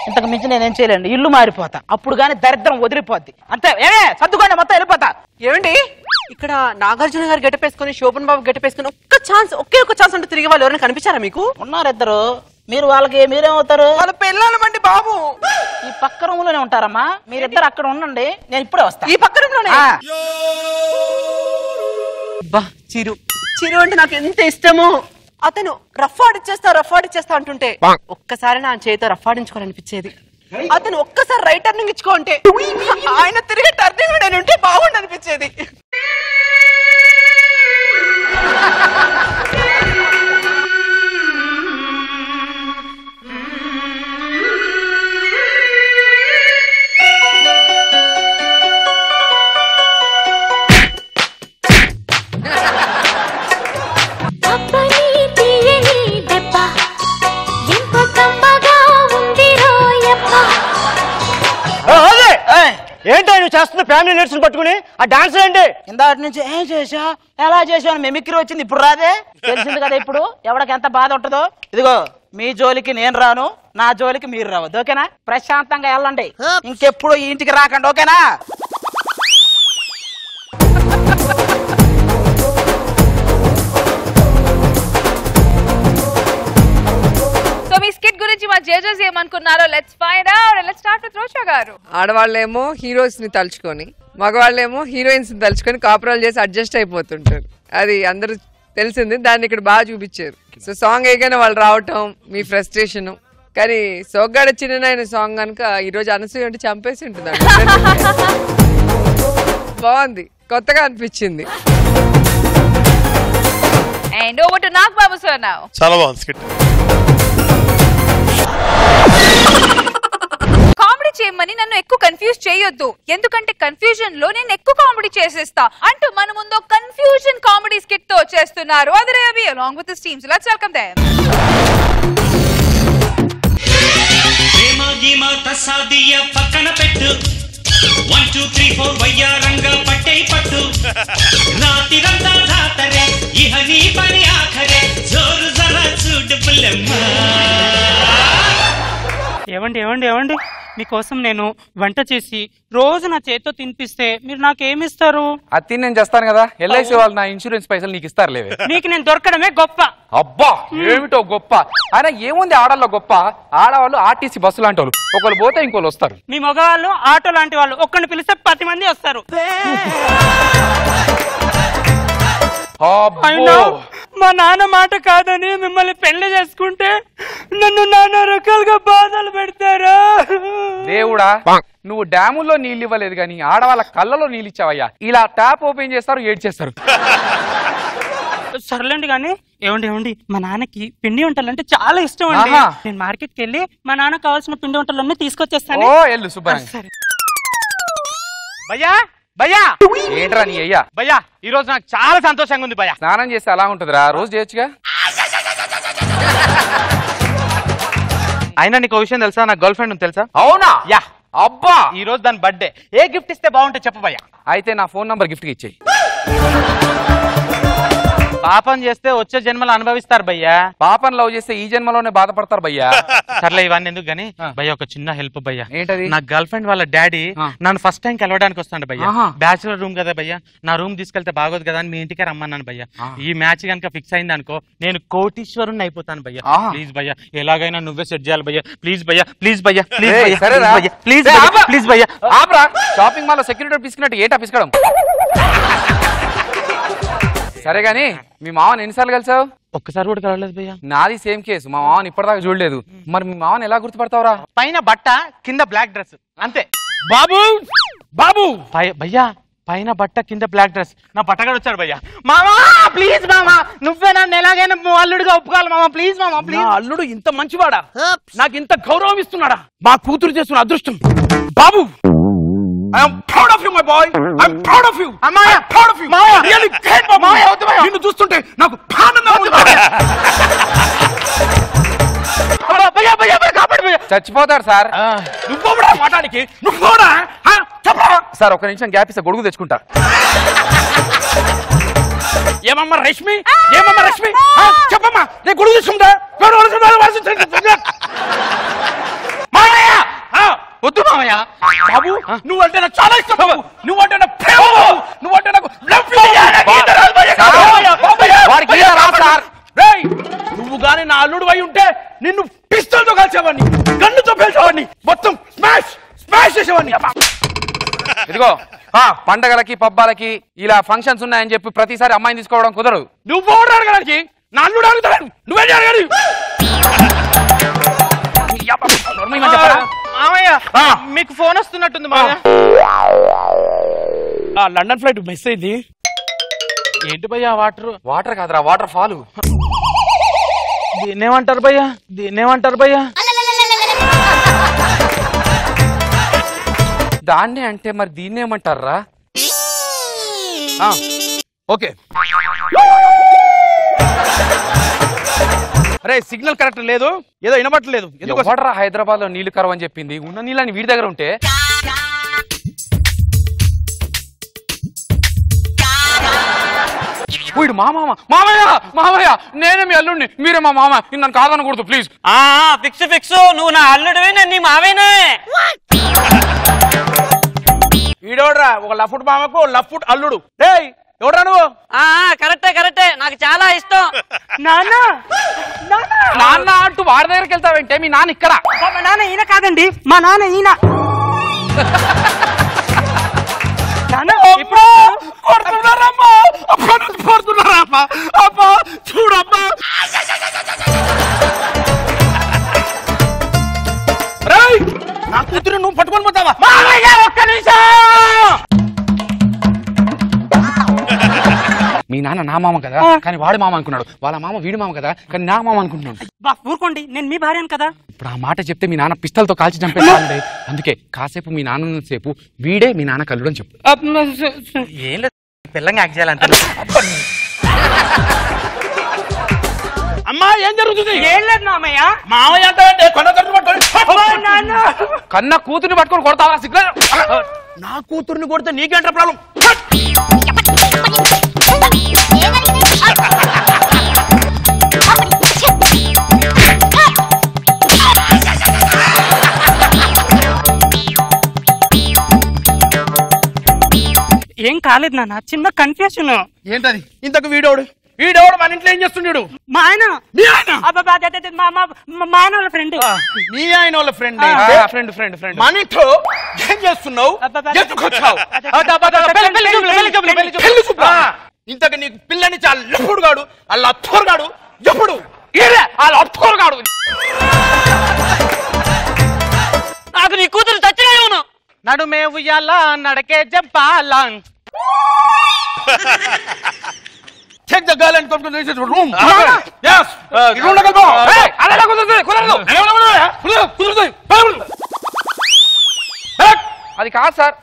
ఇంతకు మించి నేనేం చేయలేండి. ఇల్లు మారిపోతా, అప్పుడు గానీ దరిద్రం వదిలిపోద్ది. అంతే. ఏమే సర్దుకోండి, మొత్తం వెళ్ళిపోతా. ఏమండి ఇక్కడ నాగార్జున గారు గెటపేసుకుని శోభన్ బాబు గెటపేసుకుని ఒకే ఒక ఛాన్స్ అంటే తిరిగి వాళ్ళు ఎవరైనా కనిపించారా మీకు? ఉన్నారు ఇద్దరు. మీరు వాళ్ళకి మీరేమవుతారు? వాళ్ళ పిల్లలమండి బాబు. ఈ పక్క రూమ్ లోనే ఉంటారమ్మా. మీరిద్దరు అక్కడ ఉండండి, నేను ఇప్పుడే వస్తా. ఈ పక్క రూమ్ లోనే? చిరు చిరు అంటే నాకు ఎంత ఇష్టము. అతను రఫ్ ఆడిచ్చేస్తా అంటుంటే ఒక్కసారి నా చేతితో రఫ్ ఆడించుకోవాలనిపించేది. అతను ఒక్కసారి రైట్ టర్నింగ్ ఇచ్చుకోంటే ఆయన తిరిగి టర్నింగ్ నేను ఉంటే బాగుండి అనిపించేది. ఏంటో నువ్వు చేస్తున్న ఫ్యామిలీ లీడ్స్ పట్టుకుని ఆ డాన్స్ ఏంటి? ఇందాటి నుంచి ఏం చేసా ఎలా చేసావు మెమిక్రీ వచ్చింది, ఇప్పుడు రాదే? తెలిసింది కదా ఇప్పుడు ఎవరికి ఎంత బాధ ఉంటుందో. ఇదిగో మీ జోలికి నేను రాను, నా జోలికి మీరు రావద్దు, ఓకేనా? ప్రశాంతంగా వెళ్ళండి, ఇంకెప్పుడు ఈ ఇంటికి రాకండి, ఓకేనా? సో మీ స్కిట్ గురించి మా జడ్జెస్ ఏమనుకున్నారో let's find out. Let's start with Rosha garu. ఆడవాళ్ళేమో హీరోస్ ని తలుచుకొని, మగవాళ్ళేమో హీరోయిన్స్ ని తలుచుకొని కాపురాలు చేసి అడ్జస్ట్ అయిపోతుంటారు. అది అందరూ తెలిసింది. దాన్ని ఇక్కడ బాగా చూపించారు. సో సాంగ్ వేయగానే వాళ్ళు రావటం, మీ ఫ్రస్ట్రేషన్. కానీ సోగ్గాడ చిన్న సాంగ్ కనుక ఈ రోజు అనసూయ అంటే చంపేసి ఉంటుంది. బాగుంది, కొత్తగా అనిపించింది. And over to Nag Babu sir now. చాలా బాగుంది స్కిట్. కామెడీ చేయమని నన్ను ఎక్కువ కన్ఫ్యూజ్ చేయొద్దు, ఎందుకంటే కన్ఫ్యూజన్ లో నేను ఎక్కువ కామెడీ చేసేస్తా అంటూ మన ముందు కన్ఫ్యూజన్ కామెడీ స్కిట్ తో వచ్చేస్తున్నారు అదిరే అభి along with his team. So let's welcome them. ప్రేమ తసాదియ పక్కన పెట్టు, 1 2 3 4 వయ్యారంగా పట్టే పట్టు, రాతిరంతా జాతరే ఇహ నీ పని ఆఖరే, జోరు జరా చూడు పుల్లమ్మ. ఏవండి ఏవండి ఏవండి, మీకోసం నేను వంట చేసి రోజు నా చేతితో తినిపిస్తే మీరు నాకేమిస్తారు? అది తిని నేను చేస్తాను కదా, ఎల్ఐసి వాళ్ళు నా ఇన్సూరెన్స్ పైసలు నీకు ఇస్తారు లేవే. నీకు నేను దొరకడమే గొప్ప. అబ్బా ఏమిటో గొప్ప, అయినా ఏముంది ఆడల్లో గొప్ప, ఆడవాళ్ళు ఆర్టీసీ బస్సు లాంటి వాళ్ళు, ఒకరు పోతే ఇంకోళ్ళు వస్తారు. మీ మగవాళ్ళు ఆటో లాంటి వాళ్ళు, ఒక్కడిని పిలిస్తే 10 మంది వస్తారు. అయినా మా నాన్న మాట కాదని మిమ్మల్ని పెళ్లి చేసుకుంటే నన్ను నానా రకాలుగా బాధలు పెడతారా? దేవుడా, నువ్వు డ్యాముల్లో నీళ్ళు ఇవ్వలేదు కానీ ఆడవాళ్ళ కళ్ళలో నీళ్ళు ఇచ్చావయ్యా. ఇలా ట్యాప్ ఓపెన్ చేస్తారు, ఏడ్చేస్తారు. సర్లేండి కానీ ఏమండి ఏమండి, మా నాన్నకి పిండి వంటలు అంటే చాలా ఇష్టం అండి. నేను మార్కెట్కి వెళ్ళి మా నాన్న కావాల్సిన పిండి వంటలన్నీ తీసుకొచ్చేస్తాను. ఓ ఎల్లు శుభ్రంగా. భయ్యా భయ్యా, ఏంట్రా నీ అయ్యా? భయ్యా ఈ రోజు నాకు చాలా సంతోషంగా ఉంది భయ్యా. స్నానం చేస్తే అలా ఉంటుందిరా, రోజు చేయొచ్చుగా. అయినా నీకు విషయం తెలుసా, నాకు గర్ల్ ఫ్రెండ్ ఉంది తెలుసా? అవునా? యా. అబ్బా, ఈ రోజు దాని బర్త్డే. ఏ గిఫ్ట్ ఇస్తే బాగుంటుంది చెప్పు భయ్యా. అయితే నా ఫోన్ నంబర్ గిఫ్ట్ ఇచ్చేయి. పాపం చేస్తే వచ్చే జన్మలు అనుభవిస్తారు భయ్యా. పాపం లవ్ చేస్తే ఈ జన్మలోనే బాధపడతారు భయ్యా. సర్లే ఇవన్నీ ఎందుకు గానీ భయ్యా, ఒక చిన్న హెల్ప్ భయ్యా. ఏంటది? నా గర్ల్ ఫ్రెండ్ వాళ్ళ డాడీ నన్ను ఫస్ట్ టైం కలవడానికి వస్తాడు భయ్యా. బ్యాచులర్ రూమ్ కదా భయ్యా, నా రూమ్ తీసుకెళ్తే బాగోదు కదా అని మీ ఇంటికే రమ్మన్నాను భయ్యా. ఈ మ్యాచ్ కనుక ఫిక్స్ అయింది అనుకో, నేను కోటీశ్వరుని అయిపోతాను భయ్యా. ప్లీజ్ భయ్యా, ఎలాగైనా నువ్వే సెట్ చేయాలి భయ్యా. ప్లీజ్ భయ్యా, ప్లీజ్ భయ్యా, ప్లీజ్ భయ్యా, ప్లీజ్ ప్లీజ్ భయ్యా. షాపింగ్ మాల్ లో సెక్యూరిటీ పిసుకున్నట్టు ఏంటా పిసుకడం? సరే గాని మీ మామని ఎన్నిసార్లు కలిసావు? ఒక్కసారి కూడా కలవలేదు భయ్యా. నాది సేమ్ కేసు, మా మామని ఇప్పటిదాకా చూడలేదు. మరి మీ మామని ఎలా గుర్తుపడతావురా? పైన బట్ట కింద బ్లాక్ డ్రెస్ అంతే. బాబు బాబు భయ్యా, పైన బట్ట కింద బ్లాక్ డ్రెస్. నా బట్టగాడు వచ్చాడు భయ్యా. మామా ప్లీజ్ మామా, నువ్వే నన్ను ఎలాగైనా అల్లుడిగా ఒప్పుకోవాలి మామా, ప్లీజ్ మామా ప్లీజ్. అల్లుడు ఇంత మంచివాడా, నాకు ఇంత గౌరవం ఇస్తున్నాడా? మా కూతురు చేస్తున్న అదృష్టం. బాబు, I am proud of you, my boy. I am proud of you. అమ్మాయ, I'm proud of you. మామయ్య, really great, బాబు. నిన్ను చూస్తుంటే నాకు ఆనందంగా ఉంది. చచ్చిపోతాడు సార్. నువ్వు కూడా మాట్లాడికి నువ్వు కూడా చెప్పరా సార్? ఒక నిమిషం గ్యాప్ ఇస్తే గొడుగు తెచ్చుకుంటా. ఏమమ్మా రష్మి, ఏమమ్మా రష్మి, చెప్పమ్మా, నేను గొడుగు తెచ్చుకుంటా. వద్దు మామయ్య. బాబు, నువ్వంటే నాకు చాలా ఇష్టం బాబు. నువ్వంటే నాకు ప్రేమ బాబు. నువ్వంటే నాకు నువ్వు గాని నా అల్లుడు అయి ఉంటే నిన్ను పిస్టల్ తో కాల్చేవాడిని, గన్నుతో పేల్చేవాడిని, మొత్తం స్మాష్ స్మాష్ చేసేవాడిని. ఇదిగో పండగలకి పబ్బాలకి ఇలా ఫంక్షన్స్ ఉన్నాయని చెప్పి ప్రతిసారి అమ్మాయిని తీసుకోవడం కుదరదు. నువ్వు అడగడానికి నా అల్లుడు అడుగుతాడు, నువ్వేం అడగాలి? మామయ్య మీకు ఫోన్ వస్తున్నట్టుంది మామయ్య. లండన్ ఫ్లైట్ మిస్ అయింది. ఏంటి భయ్యా వాటర్? వాటర్ కాదురా, వాటర్ ఫాల్. దీన్నేమంటారు భయ్యా? దీన్నేమంటారు భయ్యా? దాన్నే అంటే మరి దీన్నేమంటారా? ఓకే. అరే సిగ్నల్ కరెక్ట్ లేదు, ఏదో వినబట్టలేదు. ఎందుకు హైదరాబాద్ లో నీళ్లు కరువు అని చెప్పింది? ఉన్న నీళ్ళని వీడి దగ్గర ఉంటే వీడు మా మామ. మామయ్య మామయ్య, నేనే మీ అల్లుడిని, మీరే మా మామ. నన్ను కాదనకూడదు ప్లీజ్. ఫిక్స్ ఫిక్స్, నువ్వు నా అల్లుడివి, నేను నీ మావేనే. ఈడోడ్రా ఒక లఫుట్ మామకు లఫుట్ అల్లుడు. ఎవడ్రా నువ్వు? కరెక్టే కరెక్టే, నాకు చాలా ఇష్టం. నాన్న నాన్న అంటూ వారి దగ్గరికి వెళ్తావంటే మీ నాన్న ఇక్కడ. మా నాన్న ఈయన కాదండి, మా నాన్న ఈయన. ఇప్పుడు కొడుతున్నారమ్మా, కొడుతున్నారమ్మా. అబ్బా చూడమ్మా, నా కూతురు నువ్వు పట్టుకొని పోతావా? ఒక్క నిమిషం. నాన్న నా మామ కదా కానీ వాడి మామ అనుకున్నాడు, వాళ్ళ మామ వీడి మామ కదా కానీ నా మామ అనుకుంటున్నాడు. ఊరుకోండి, నేను మీ భార్యను కదా. ఇప్పుడు ఆ మాట చెప్తే మీ నాన్న పిస్తల్తో కాల్చి చంపేస్తానండి. అందుకే కాసేపు మీ నాన్న సేపు వీడే మీ నాన్న కల్లుడు అని చెప్పు. ఏం లేదు, పిల్లంగా యాక్ట్ చేయాలంటే. అమ్మా ఏం జరుగుతుంది? ఏం లేదు మామయ్య. మామయ్య అంటే కన్న కూతుర్ని పట్టుకొని కొడతావా? సిగ్గు నా కూతుర్ని కొడితే నీకేంట ప్రాబ్లం? ఏం కాలేదు నాన్న, చిన్న కన్ఫ్యూషన్. ఏంటది? ఇంతకు వీడోడు మన ఇంట్లో ఏం చేస్తున్నాడు? మా ఆయన మీ ఆయన మా ఆయన వాళ్ళ ఫ్రెండ్. మీ ఆయన వాళ్ళ ఫ్రెండ్ ఫ్రెండ్ మనతో ఏం చేస్తున్నావు? ఇంతకు నీకు పిల్లని చాలా ఎప్పుడు గాడు వాళ్ళ అత్తోరు గాడు ఎప్పుడు వాళ్ళ అత్తోరు గాడు. నాకు నీ కూతురు చచ్చినా నడుమే ఉయ్యాల నడకే Jampala. Take the girl and come to the room. Yes. Room లో go. Hey, అలా కుదరదు. కుదరదు. అది కాదు సార్.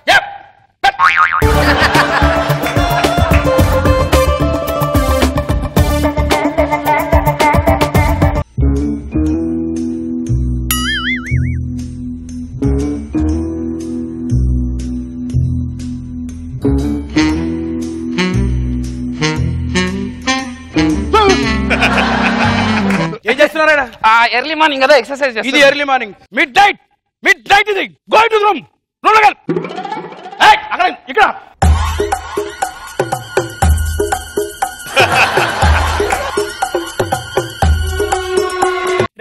ఏం చేస్తున్నారా? ఎర్లీ మార్నింగ్ కదా ఎక్సర్సైజ్. ఇది ఎర్లీ మార్నింగ్. మిడ్ నైట్ ఇది. Go to room. అక్కడ ఇక్కడ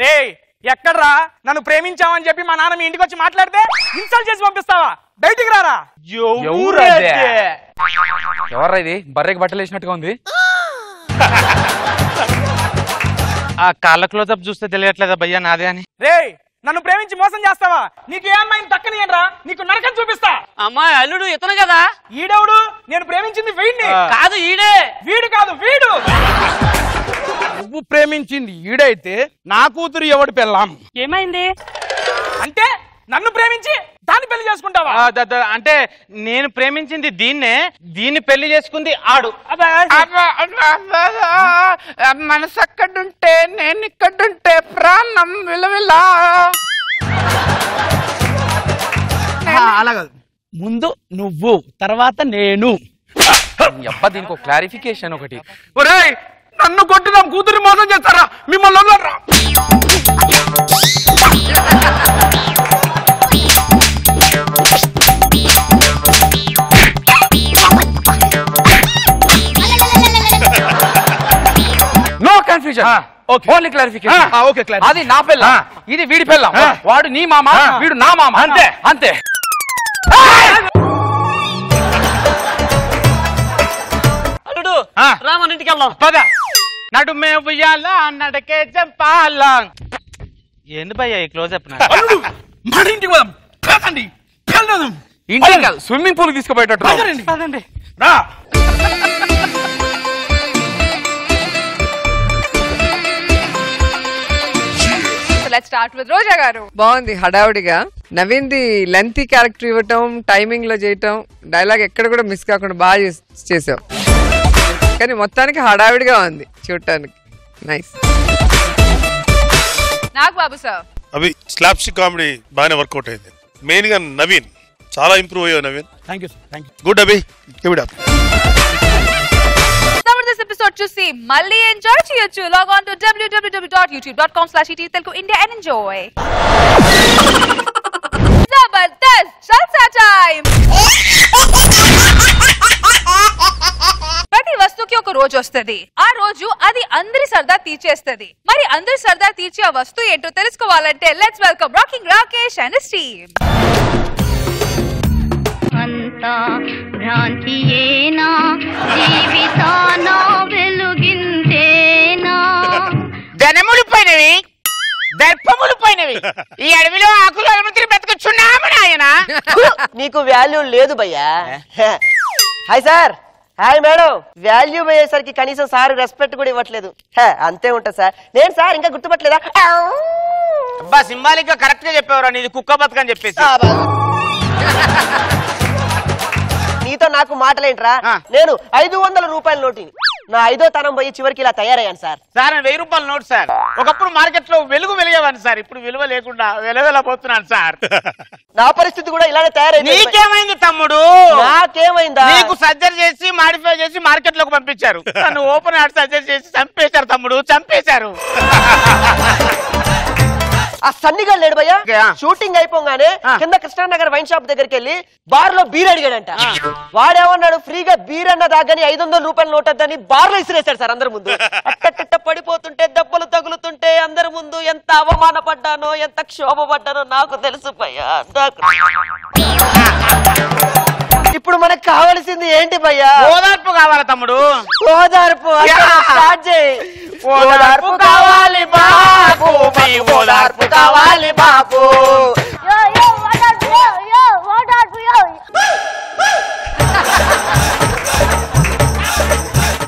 రే ఎక్కడ్రా? నన్ను ప్రేమించావని చెప్పి మా నాన్న మీ ఇంటికి వచ్చి మాట్లాడితే ఇన్సల్ట్ చేసి పంపిస్తావా? బయటికి రారా. ఎవర్రా ఇది? బర్రెకి బట్టలు వేసినట్టుగా ఉంది. ఆ కాళ్ళ క్లోజప్ చూస్తే తెలియట్లేదా భయ్యా నాదే అని. రే నన్ను ప్రేమించి మోసం చేస్తావా? నీకు ఏ అమ్మాయిని తక్కనియనరా? నీకు నరకం చూపిస్తా. అమ్మాయి అల్లుడు ఇతను కదా. ఈడెవడు? నేను ప్రేమించింది వీడిని కాదు. ఈడే. వీడు కాదు, వీడు. నువ్వు ప్రేమించింది ఈడైతే నా కూతురు ఎవడు పెళ్ళాం? ఏమైంది అంటే నన్ను ప్రేమించి దాన్ని పెళ్లి చేసుకుంటావా? అంటే నేను ప్రేమించింది దీన్ని పెళ్లి చేసుకుంది ఆడు. మనసు అక్కడుంటే నేను ఇక్కడుంటే ప్రాణం విలవిలా. అలాగ ముందు నువ్వు తర్వాత నేను. అబ్బా దీనికి ఒక క్లారిఫికేషన్ ఒకటి. ఒరేయ్ నన్ను కొట్టిన కూతురు మోసం చేస్తారా? మిమ్మల్ని వదలరా. No confusion. Only clarification. Okay clarification. అది నా పెళ్ళం, ఇది వీడి పెళ్ళం. వాడు నీ మామ, వీడు నా మామ. అంతే అంతే. అల్లుడు రామన్ ఇంటికి వెళ్దాం పద. నడుమే ఉయ్యాల నడకే జంపాల. ఏంది భయ్యా ఈ క్లోజప్? మన ఇంటికి పోదాం. పదండి. ఇంటికి కాదు, స్విమ్మింగ్ పూల్ తీసుకుపోయేటట్టు. పదండి. రా. లెట్స్ స్టార్ట్ విత్ రోజా గారు. బాగుంది హడావుడిగా. నవీన్ది లెంతీ క్యారెక్టర్ ఇవ్వటం, టైమింగ్ లో చేయటం, డైలాగ్ ఎక్కడ కూడా మిస్ కాకుండా బాగా చేసావు. కానీ మొత్తానికి హడావిడిగా ఉంది చూడటానికి. నైస్. నాగ్ బాబు సార్. అవి స్లాప్స్టిక్ కామెడీ బాగానే వర్కౌట్ అయింది. మెయిన్ గా నవీన్ చాలా ఇంప్రూవ్ అయ్యావు Naveen. Thank you sir. Good Abhi. Give it up. Jabardasth episode చూసి మళ్ళీ ఎంజాయ్ చేయొచ్చు. Log on to www.youtube.com/ETTelugu and enjoy. Jabardasth జల్సా టైం. ప్రతి వస్తువుకి ఒక రోజు వస్తది. ఆ రోజు అది అందరి సరదా తీర్చేస్తది. మరి అందరి సరదా తీర్చే ఆ వస్తువు ఏంటో తెలుసుకోవాలంటే let's welcome rocking Rakesh and his team. అంతా భ్రాంతియేనా, జీవితాన వెలుగిందేనా. ధనములు పోయినవి, దర్పములు పోయినవి, ఈ అడవిలో ఆకులు అనుమతిని బతుకుచున్నాము నాయన. నీకు వాల్యూ లేదు భయ్యా. Hi sir. Hi madam, value అయ్యేసరికి కనీసం సార్ రెస్పెక్ట్ కూడా ఇవ్వట్లేదు. అంతే ఉంటా సార్. నేను సార్ ఇంకా గుర్తుపట్టలేదా? అబ్బా సింబాలిక్ గా కరెక్ట్ గా చెప్పేవారా, నీది కుక్క బతుకని చెప్పేసి. నీతో నాకు మాటలేంట్రా? నేను 500 రూపాయల నోటిని నా 5వ తనం పోయి చివరికి ఇలా తయారయ్యాను సార్. సార్ 1000 రూపాయల నోట్ సార్. ఒకప్పుడు మార్కెట్ లో వెలిగేవాడిని సార్, ఇప్పుడు విలువ లేకుండా వెలవెలబోతున్నాను సార్. నా పరిస్థితి కూడా ఇలానే తయారైంది. నీకేమైంది తమ్ముడు? నాకేమైందా? నీకు సర్జరీ చేసి మాడిఫై చేసి మార్కెట్ లోకి పంపించారు, నన్ను ఓపెన్ హార్ట్ సర్జరీ చేసి చంపేశారు తమ్ముడు, చంపేశారు. ఆ సన్నిగాడు లేడు భయ్యా, షూటింగ్ అయిపోగానే కింద కృష్ణానగర్ వైన్ షాప్ దగ్గరికి వెళ్ళి బార్ లో బీర్ అడిగాడంట. వాడేమన్నాడు, ఫ్రీగా బీర్ అన్న దాగాని 500 రూపాయల నోట్ వద్దని బార్ లో ఇసిరేశాడు సార్ అందరి ముందు. అట్టట్ట పడిపోతుంటే దెబ్బలు తగులుతుంటే అందరి ముందు ఎంత అవమానపడ్డానో ఎంత క్షోభపడ్డానో నాకు తెలుసు భయ్యా. ఇప్పుడు మనకు కావాల్సింది ఏంటి భయ్యా? ఓదార్పు కావాలా తమ్ముడు? ఓదార్పు స్టార్ట్ చేయి. ఓదార్పు కావాలి బాబు, ఓదార్పు కావాలి బాబు.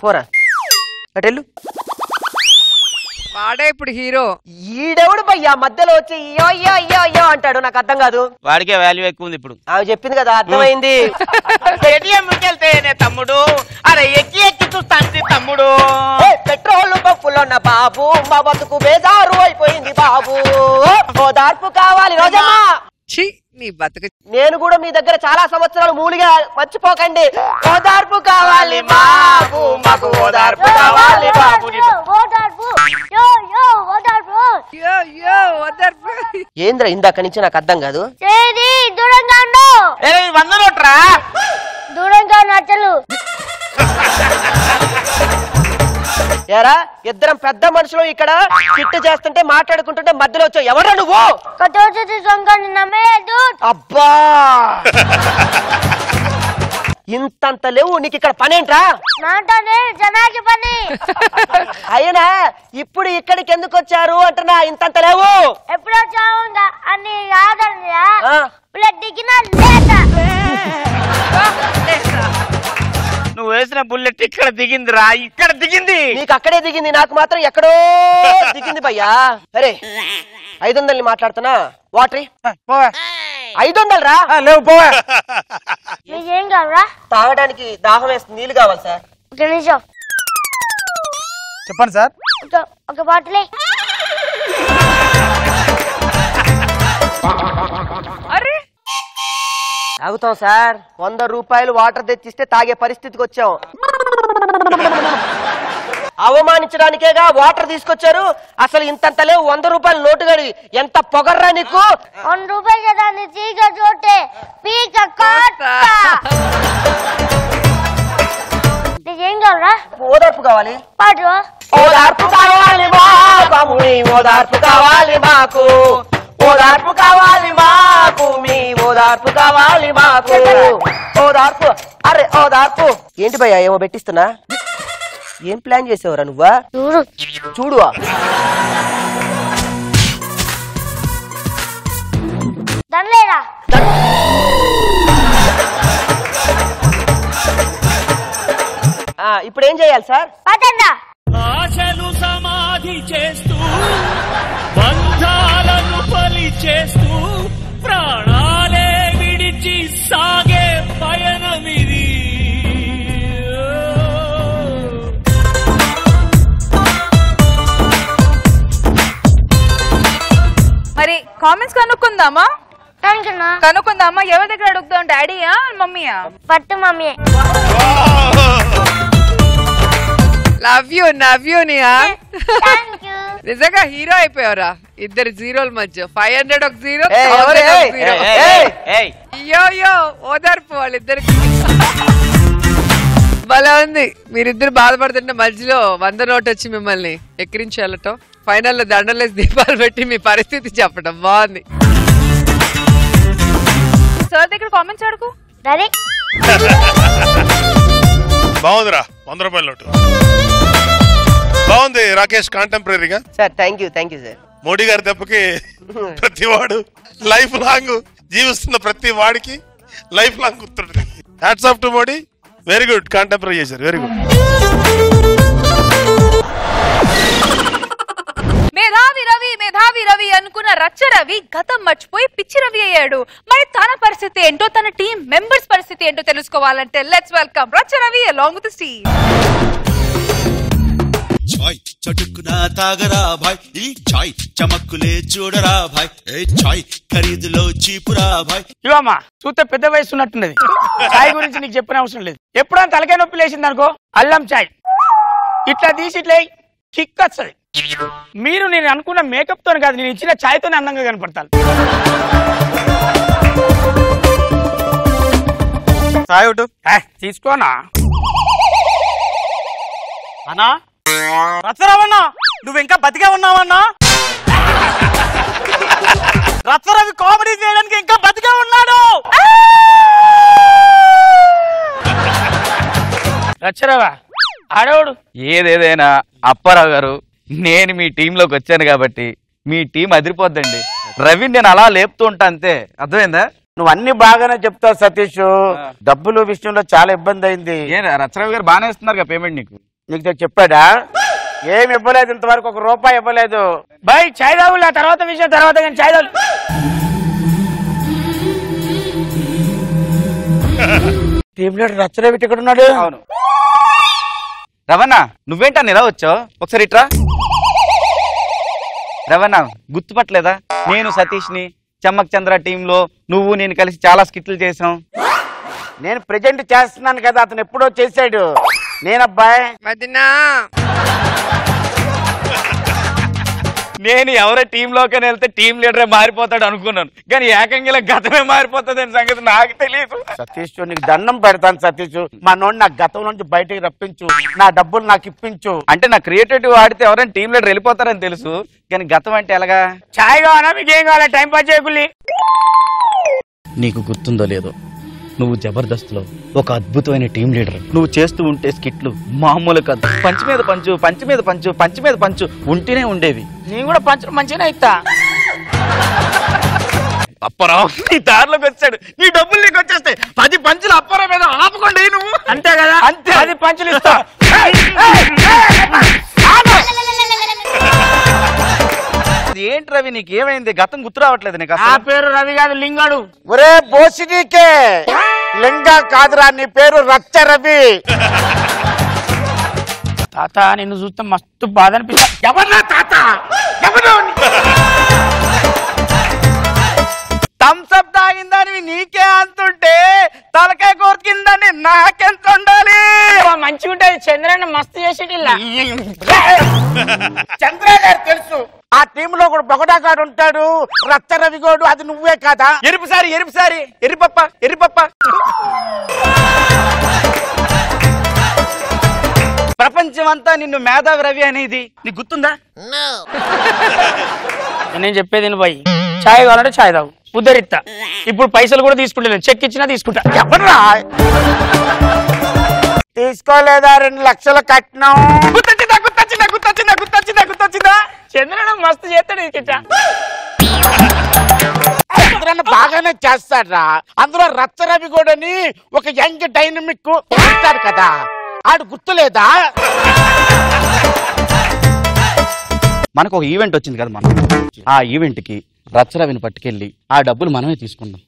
పోరా అటెళ్ళు. వాడే ఇప్పుడు హీరో. ఈడెవడు భయ్యా మధ్యలో వచ్చి అయ్యో అయ్యో అయ్యో అయ్యో అంటాడు? నాకు అర్థం కాదు. వాడికే వాల్యూ ఎక్కువ ఉంది ఇప్పుడు. ఆమె చెప్పింది కదా, అర్థమైంది. వెళ్తేనే తమ్ముడు, అరే ఎక్కి ఎక్కి చూస్తాంది తమ్ముడు. పెట్రోల్ పప్పులున్న బాబు, మా బతుకు బేజారు అయిపోయింది బాబు. ఓదార్పు కావాలి రోజమ్మా. నీ బతుకు. నేను కూడా మీ దగ్గర చాలా సంవత్సరాలు మూలిగా మర్చిపోకండి. ఓదార్పు కావాలి బాబు, మాకు ఓదార్పు కావాలి బాబు. ఏంద్ర ఇందాక నుంచి నాకు అర్థం కాదు. దూరంగా నచ్చలు. ఏరా ఇద్దరం పెద్ద మనుషులు ఇక్కడ చిట్టు చేస్తుంటే మాట్లాడుకుంటుంటే మధ్యలో వచ్చావు, ఎవరా నువ్వు? అబ్బా ఇంతంత లేవు నీకు ఇక్కడ పనేంట్రా? జనాకి పని. అయినా ఇప్పుడు ఇక్కడికి ఎందుకు వచ్చారు అంటున్నా, ఇంతంత లేవు. ఎప్పుడు వచ్చావు అని కాదన్నా, దిగిన లేట. నువ్వు వేసిన బుల్లెట్ ఇక్కడ దిగిందిరా, ఇక్కడ దిగింది. నీకు అక్కడే దిగింది, నాకు మాత్రం ఎక్కడో దిగింది భయ్యా. అరే 500 మాట్లాడుతున్నా. వాటరీ 500 రా. లేవు పోవా. ఏం కావాలా? తాగడానికి దాహం వేస్తుంది, నీళ్ళు కావాలి సార్. ఒక నిమిషం చెప్పండి సార్. ఒక బాటిల్. అరే తాగుతాం సార్. 100 రూపాయలు వాటర్ తెచ్చిస్తే తాగే పరిస్థితికి వచ్చాం. అవమానించడానికేగా వాటర్ తీసుకొచ్చారు. అసలు ఇంతంత లేవు. 100 రూపాయల నోటు గడి ఎంత పొగర్రా నీకు? 1 రూపాయి కదా తీగ చోటే పీక కాట. ఏం కావాలా? ఓదార్పు కావాలి. పాటు ఓదార్పు కావాలి బాబు, ఓదార్పు కావాలి మాకు. ఓదార్పు కావాలి మాకు, మీ ఓదార్పు కావాలి మాకు. ఓదార్పు. అరే ఓదార్పు ఏంటి భయ్యా ఏమో పెట్టిస్తున్నా? ఏం ప్లాన్ చేసావురా నువ్వా? చూడువా దన్లేరా? ఇప్పుడు ఏం చేయాలి సార్? ఆశలు సమాధి చేస్తూ, బంధాలను బలి చేస్తూ, ప్రాణాలే విడిచి సాగే పయనమిది. మరి కామెంట్స్ కనుక్కుందామా? కనుక్కుందామా? ఎవరి దగ్గర అడుగుతాం? డాడీయా మమ్మీయా? పట్టు మమ్మీ. Love you Nia. నిజంగా హీరో అయిపోయావురా. ఇద్దరు జీరోల మధ్య 500 ఒక జీరో, 1000 ఒక జీరో. అయ్యో ఓదార్పు వాళ్ళిద్దరికి. భలే ఉంది. మీరిద్దరు బాధపడుతుంటే మధ్యలో 100 నోట్ వచ్చి మిమ్మల్ని ఎక్కిరించి వెళ్ళటం, ఫైనల్లో దండలేసి దీపాలు పెట్టి మీ పరిస్థితి చెప్పడం బాగుంది. సార్ దగ్గర కామెంట్స్ అడుగు. బాగుందిరా 100 రూపాయల నోటు. బాగుంది రాకేష్, కాంటెంపరీగా. Sir thank you sir. Modi garu దెబ్బకి ప్రతి వాడు లైఫ్ లాంగ్ జీవిస్తున్న ప్రతి వాడికి లైఫ్ లాంగ్ గుర్తుంటుంది. Hats off to Modi. Very good contemporary చేశారు వెరీ గుడ్. మేధావి రవి అనుకున్న రచ్చ రవి గతం మర్చిపోయి పిచ్చి రవి అయ్యాడు. మరి తన పరిస్థితి ఏంటో, తన టీం మెంబర్స్ పరిస్థితి ఏంటో తెలుసుకోవాలంటే లెట్స్ వెల్కమ్ రచ్చ Ravi along with the team. చాయ్ చటుక్కున తాగరా భాయ్, ఈ చాయ్ చమక్కులే చూడరా భాయ్, ఏ చాయ్ ఖరీదులో చీపురా భాయ్. ఇవమ్మా చూస్తే పెద్ద వయసు ఉన్నట్టున్నది. చాయ్ గురించి నీకు చెప్పిన అవసరం లేదు. ఎప్పుడైనా తలకాయ నొప్పి లేచింది అనుకో, అల్లం చాయ్ ఇట్లా తీసి ఇట్లా కిక్ వస్తుంది. మీరు నేను అనుకున్న మేకప్ తో కాదు, నేను ఇచ్చిన చాయ్ తోనే అందంగా కనపడతాను. చాయ్ ఒకటి తీసుకోనా అన్నా? రచ్చరావన్నా, నువ్వు ఇంకా బతికే ఉన్నావన్నా? రచ్చరవి కామెడీ చేయడానికి ఇంకా బతికే ఉన్నాడు. రచ్చరావా ఆడవాడు? ఏదేదైనా అప్పారావు గారు, నేను మీ టీంలోకి వచ్చాను కాబట్టి మీ టీం అదిరిపోద్దండి. రవి నేను అలా లేపుతూ ఉంటా అంతే, అర్థమైందా? నువ్వు అన్ని బాగానే చెప్తావు సతీష్, డబ్బులు విషయంలో చాలా ఇబ్బంది అయింది. రచ్చరవి గారు బాగానే ఇస్తున్నారు పేమెంట్. నీకు చెప్పాడా? ఏమి ఇవ్వలేదు ఇంతవరకు, ₹1 ఇవ్వలేదు. బాయ్ చాయ్ తాగులే, తర్వాత విషయం తర్వాత, కానీ చాయ్ తాగు. టీం లీడర్ రచ్చరవి ఇక్కడ ఉన్నాడు. అవును. రవణ నువ్వేంటా ఇలా వచ్చావు? ఒకసారి ఇట్రా. రవణ గుర్తుపట్టలేదా? నేను సతీష్ని, చమ్మక్ చంద్ర టీంలో నువ్వు నేను కలిసి చాలా స్కిట్లు చేసాం. నేను ప్రెజెంట్ చేస్తున్నాను కదా, అతను ఎప్పుడో చేశాడు. నేనబ్బాయి నేను ఎవరో టీంలోకి వెళ్తే టీం లీడరే మారిపోతాడు అనుకున్నాను, కానీ ఏకంగా గతమే మారిపోతుంది అనే సంగతి నాకు తెలియదు. సతీష్ నీకు దండం పెడతాను సతీష్, మా నోడు నా గతం నుంచి బయటికి రప్పించు, నా డబ్బులు నాకు ఇప్పించు. అంటే నా క్రియేటివ్ ఆడితే ఎవరైనా టీం లీడర్ వెళ్ళిపోతారని తెలుసు, కానీ గతం అంటే ఎలాగా? చాయ్ కావాలా మీకేం కావాలా? టైం పాస్ చేయకుల్లి. నీకు గుర్తుందో లేదో, నువ్వు జబర్దస్త్లో ఒక అద్భుతమైన టీం లీడర్. నువ్వు చేస్తూ ఉంటే స్కిట్లు మామూలు కాదు. పంచి మీద పంచు, పంచి మీద పంచు, పంచి మీద పంచు ఉంటేనే ఉండేవి. నేను కూడా పంచడం మంచిగానే ఇస్తా. అప్పారావు నీ దారిలోకి వచ్చాడు, నీ డబ్బులు నీకు వచ్చేస్తాయి. 10 పంచులు అప్పారావు మీద ఆపుకోండి నువ్వు. అంతే కదా? అంతే. 10 పంచులు ఇస్తా. ఏంటి రవి నీకు ఏమైంది? గతం గుర్తు రావట్లేదు నీకు? ఆ పేరు రవి కాదు, లింగాడు. ఒరే బోసిడీకే, లింగా కాదురా, నీ పేరు రచ్చ రవి. తాత నిన్ను చూస్తే మస్తు బాధ అనిపిస్తా. ఎవరా తాత? థమ్స్అప్ తాగిందని నీకే అంతుంటే తలకాయ కోరికిందని నాకెంత ఉండాలి? మంచిగా ఉంటది. చంద్రన్న మస్తు చేసేటి. చంద్ర గారు తెలుసు, ఆ టీంలో కూడా బొగడాగాడు ఉంటాడు, రచ్చ రవిగోడు. అది నువ్వే కదా? ఎరుపుసారి ఎర్రిపప్ప. ప్రపంచం అంతా నిన్ను మేధావి రవి అనేది నీకు గుర్తుందా? నేను చెప్పేది బాయ్, చాయ్ కావాలంటే చాయ్ తాగు, ఉద్దరిస్తా. ఇప్పుడు పైసలు కూడా తీసుకుంటా, చెక్ ఇచ్చినా తీసుకుంటా. ఎవరా తీసుకోలేదా? 2 లక్షలు కట్టినాం. గుర్తొచ్చిందా? చంద్రన్న మస్తు చేస్తాడు. చంద్రన్న బాగానే చేస్తాడ్రా. అందులో రచ్చ రవి గోడని ఒక యంగ్ డైనమిక్ ఉంటాడు కదా, ఆడు గుర్తులేదా? మనకు ఒక ఈవెంట్ వచ్చింది కదా, మనం ఆ ఈవెంట్ కి రచ్చరవిని పట్టుకెళ్ళి ఆ డబ్బులు మనమే తీసుకుందాం.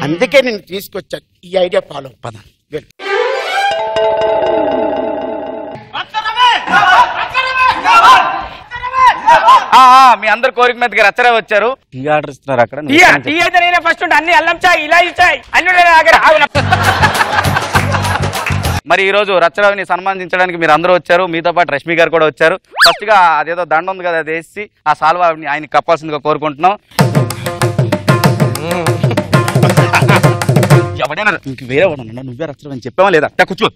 అందుకే నేను తీసుకొచ్చాను. ఈ ఐడియా ఫాలో పద. మీ అందరు కోరిక మీదకి రచ్చరవి వచ్చారు. టీ ఆర్డర్ ఇస్తున్నారు అక్కడ. టీ అయితే నేనే ఫస్ట్ ఉంటా. అన్ని అల్లం చాయ్, ఇలా చాయ్ అన్ని. మరి ఈ రోజు రచ్చరవిని సన్మానించడానికి మీరు అందరూ వచ్చారు. మీతో పాటు రష్మి గారు కూడా వచ్చారు. ఫస్ట్ గా అదేదో దండ ఉంది కదా, అది వేసి ఆ సాల్వా ఆయన కప్పాల్సిందిగా కోరుకుంటున్నాం. ఎవడైనా ఇంక వేరే వాడు నువ్వే రచ్చరవి చెప్పావా లేదా? కూర్చో.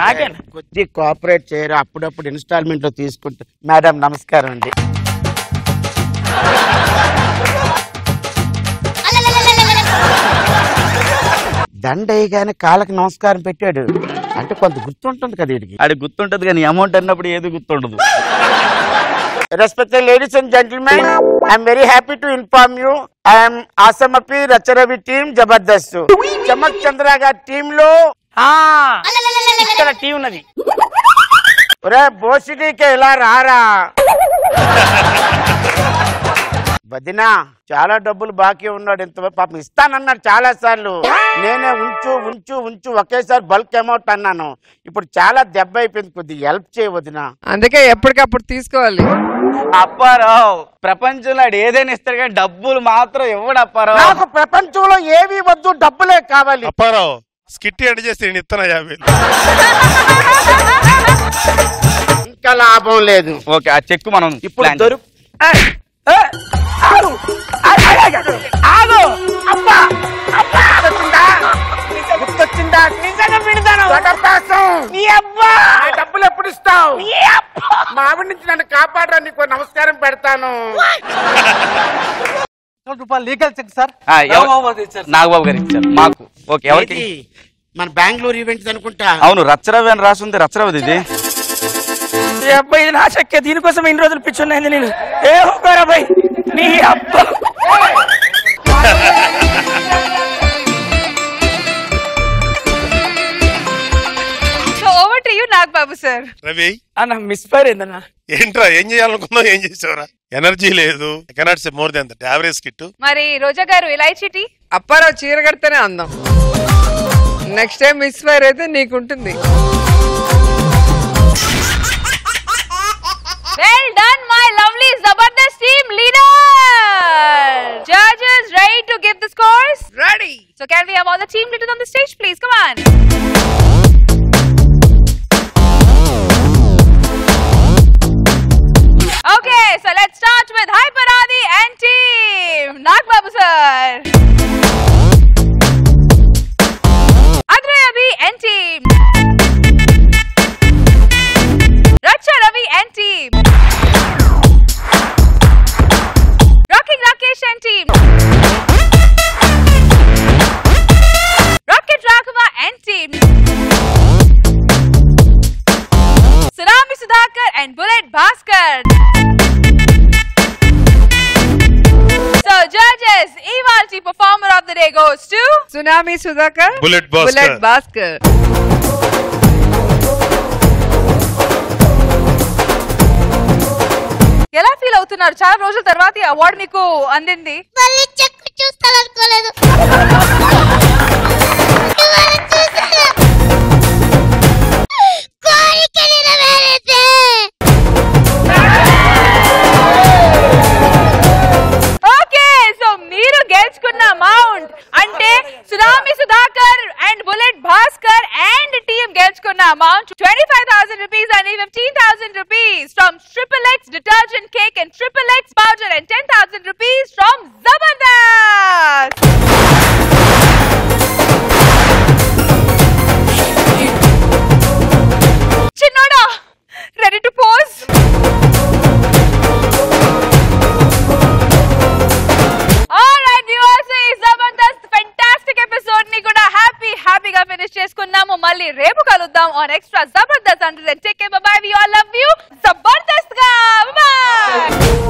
నాకే కొద్ది కోఆపరేట్ చేయరు, అప్పుడప్పుడు ఇన్స్టాల్మెంట్ లో తీసుకుంటా. మేడం నమస్కారం అండి. దండ వేయగానే కాళ్ళకి నమస్కారం పెట్టాడు అంటే కొంత గుర్తుంటుంది కదా వీడికి. అది గుర్తుంటది కానీ అమౌంట్ అన్నప్పుడు ఏది గుర్తుండదు. Respected ladies and gentlemen, I am very happy to inform you I am Asamapi Racharavi team Jabardast. Chamak Chandra గారి టీమ్ లో ఇక్కడ టీ ఉన్నది. ఒరే బోసిడీకే ఇలా రారా వదినా, చాలా డబ్బులు బాకీ ఉన్నాడు. ఇంత పాపం ఇస్తానన్నాడు చాలా సార్లు. నేనే ఉంచు ఉంచు ఉంచు ఒకేసారి బల్క్ అమౌంట్ అన్నాను. ఇప్పుడు చాలా దెబ్బ అయిపోయింది, కొద్దిగా హెల్ప్ చేయ వదినా. అందుకే ఎప్పటికప్పుడు తీసుకోవాలి. అప్పారావు, ప్రపంచంలో ఏదైనా ఇస్తాడు కానీ డబ్బులు మాత్రం ఇవ్వడు అప్పారావు. నాకు ప్రపంచంలో ఏవి వద్దు, డబ్బులే కావాలి. అప్పారావు స్కిట్ ఎడ్ చేస్తే నేను ఇస్తాను 50,000. ఇంకా లాభం లేదు. ఓకే, ఆ చెక్ మనం ఇప్పుడు దొరుకు. గుర్తొచ్చిందా? నిజంగా పెడతాను. నీ అబ్బా డబ్బులు ఎప్పుడు ఇస్తావు? మా ఆవిడ నుంచి నన్ను కాపాడరా, నీకు నమస్కారం పెడతాను. రూపాయలు లీగల్ చెక్ సార్. నాగబాబు గారు ఇచ్చారు మాకు. ఓకే, ఎవరికి? మన బెంగళూరు ఈవెంట్స్ అనుకుంటా. అవును, రచ్చరవి అని రాసి ఉంది. రచ్చరవి ఇది. అబ్బాయి ఇది నా చెక్కే, దీనికోసం ఇన్ని రోజులు పిచ్చున్నాయింది నేను. ఏ హోకారా బాయ్ నీ అబ్బా. నాగబాబు సార్. రవి అన్న మిస్ ఫైర్ ఏందన్నా? ఏంట్రా, ఏం చేయాలనుకున్నావు, ఏం చేసావురా? ఎనర్జీ లేదు. Cannot say more than that. Average kit. మరి రోజా గారు ఇలాచీ టీ. అప్పారావు చీర కడితేనే అందం. నెక్స్ట్ టైం మిస్ ఫైర్ అయితే నీకుంటుంది. Well done, my lovely Zabardast team leader. Judges ready to give the scores? Ready. So can we have all the team leaders on the stage, please? Come on. Okay, so let's start with Hyperadi and team. Nagbabu sir. Adre Abhi and team. Racha Ravi and team. Rocking Rakesh and team. Rocket Raghava and team. Tsunami Sudhakar and Bullet Bhaskar. So judges, Ivalti performer of the day goes to Tsunami Sudhakar, Bullet Bhaskar. Bullet Bhaskar. ఎలా feel అవుతున్నారు? చాలా రోజుల తర్వాత ఈ award మీకు అందింది. మళ్ళీ check చూస్తారనుకోలేదు. Okay, so మీరు గెలుచుకున్న అమౌంట్ అంటే tsunami Sudhakar and bullet Bhaskar and team గెలుచుకున్న amount 25,000 rupees and 15,000 rupees from Triple X detergent cake and Triple X powder and 10,000 rupees from Zabardast. Chinoda, ready to pose? Alright viewers, ఈ Jabardasth fantastic episode ని కూడా హ్యాపీగా finish చేసుకున్నాము. మళ్ళీ రేపు కలుద్దాం on extra Jabardasth. Until then, take care, bye bye, we all love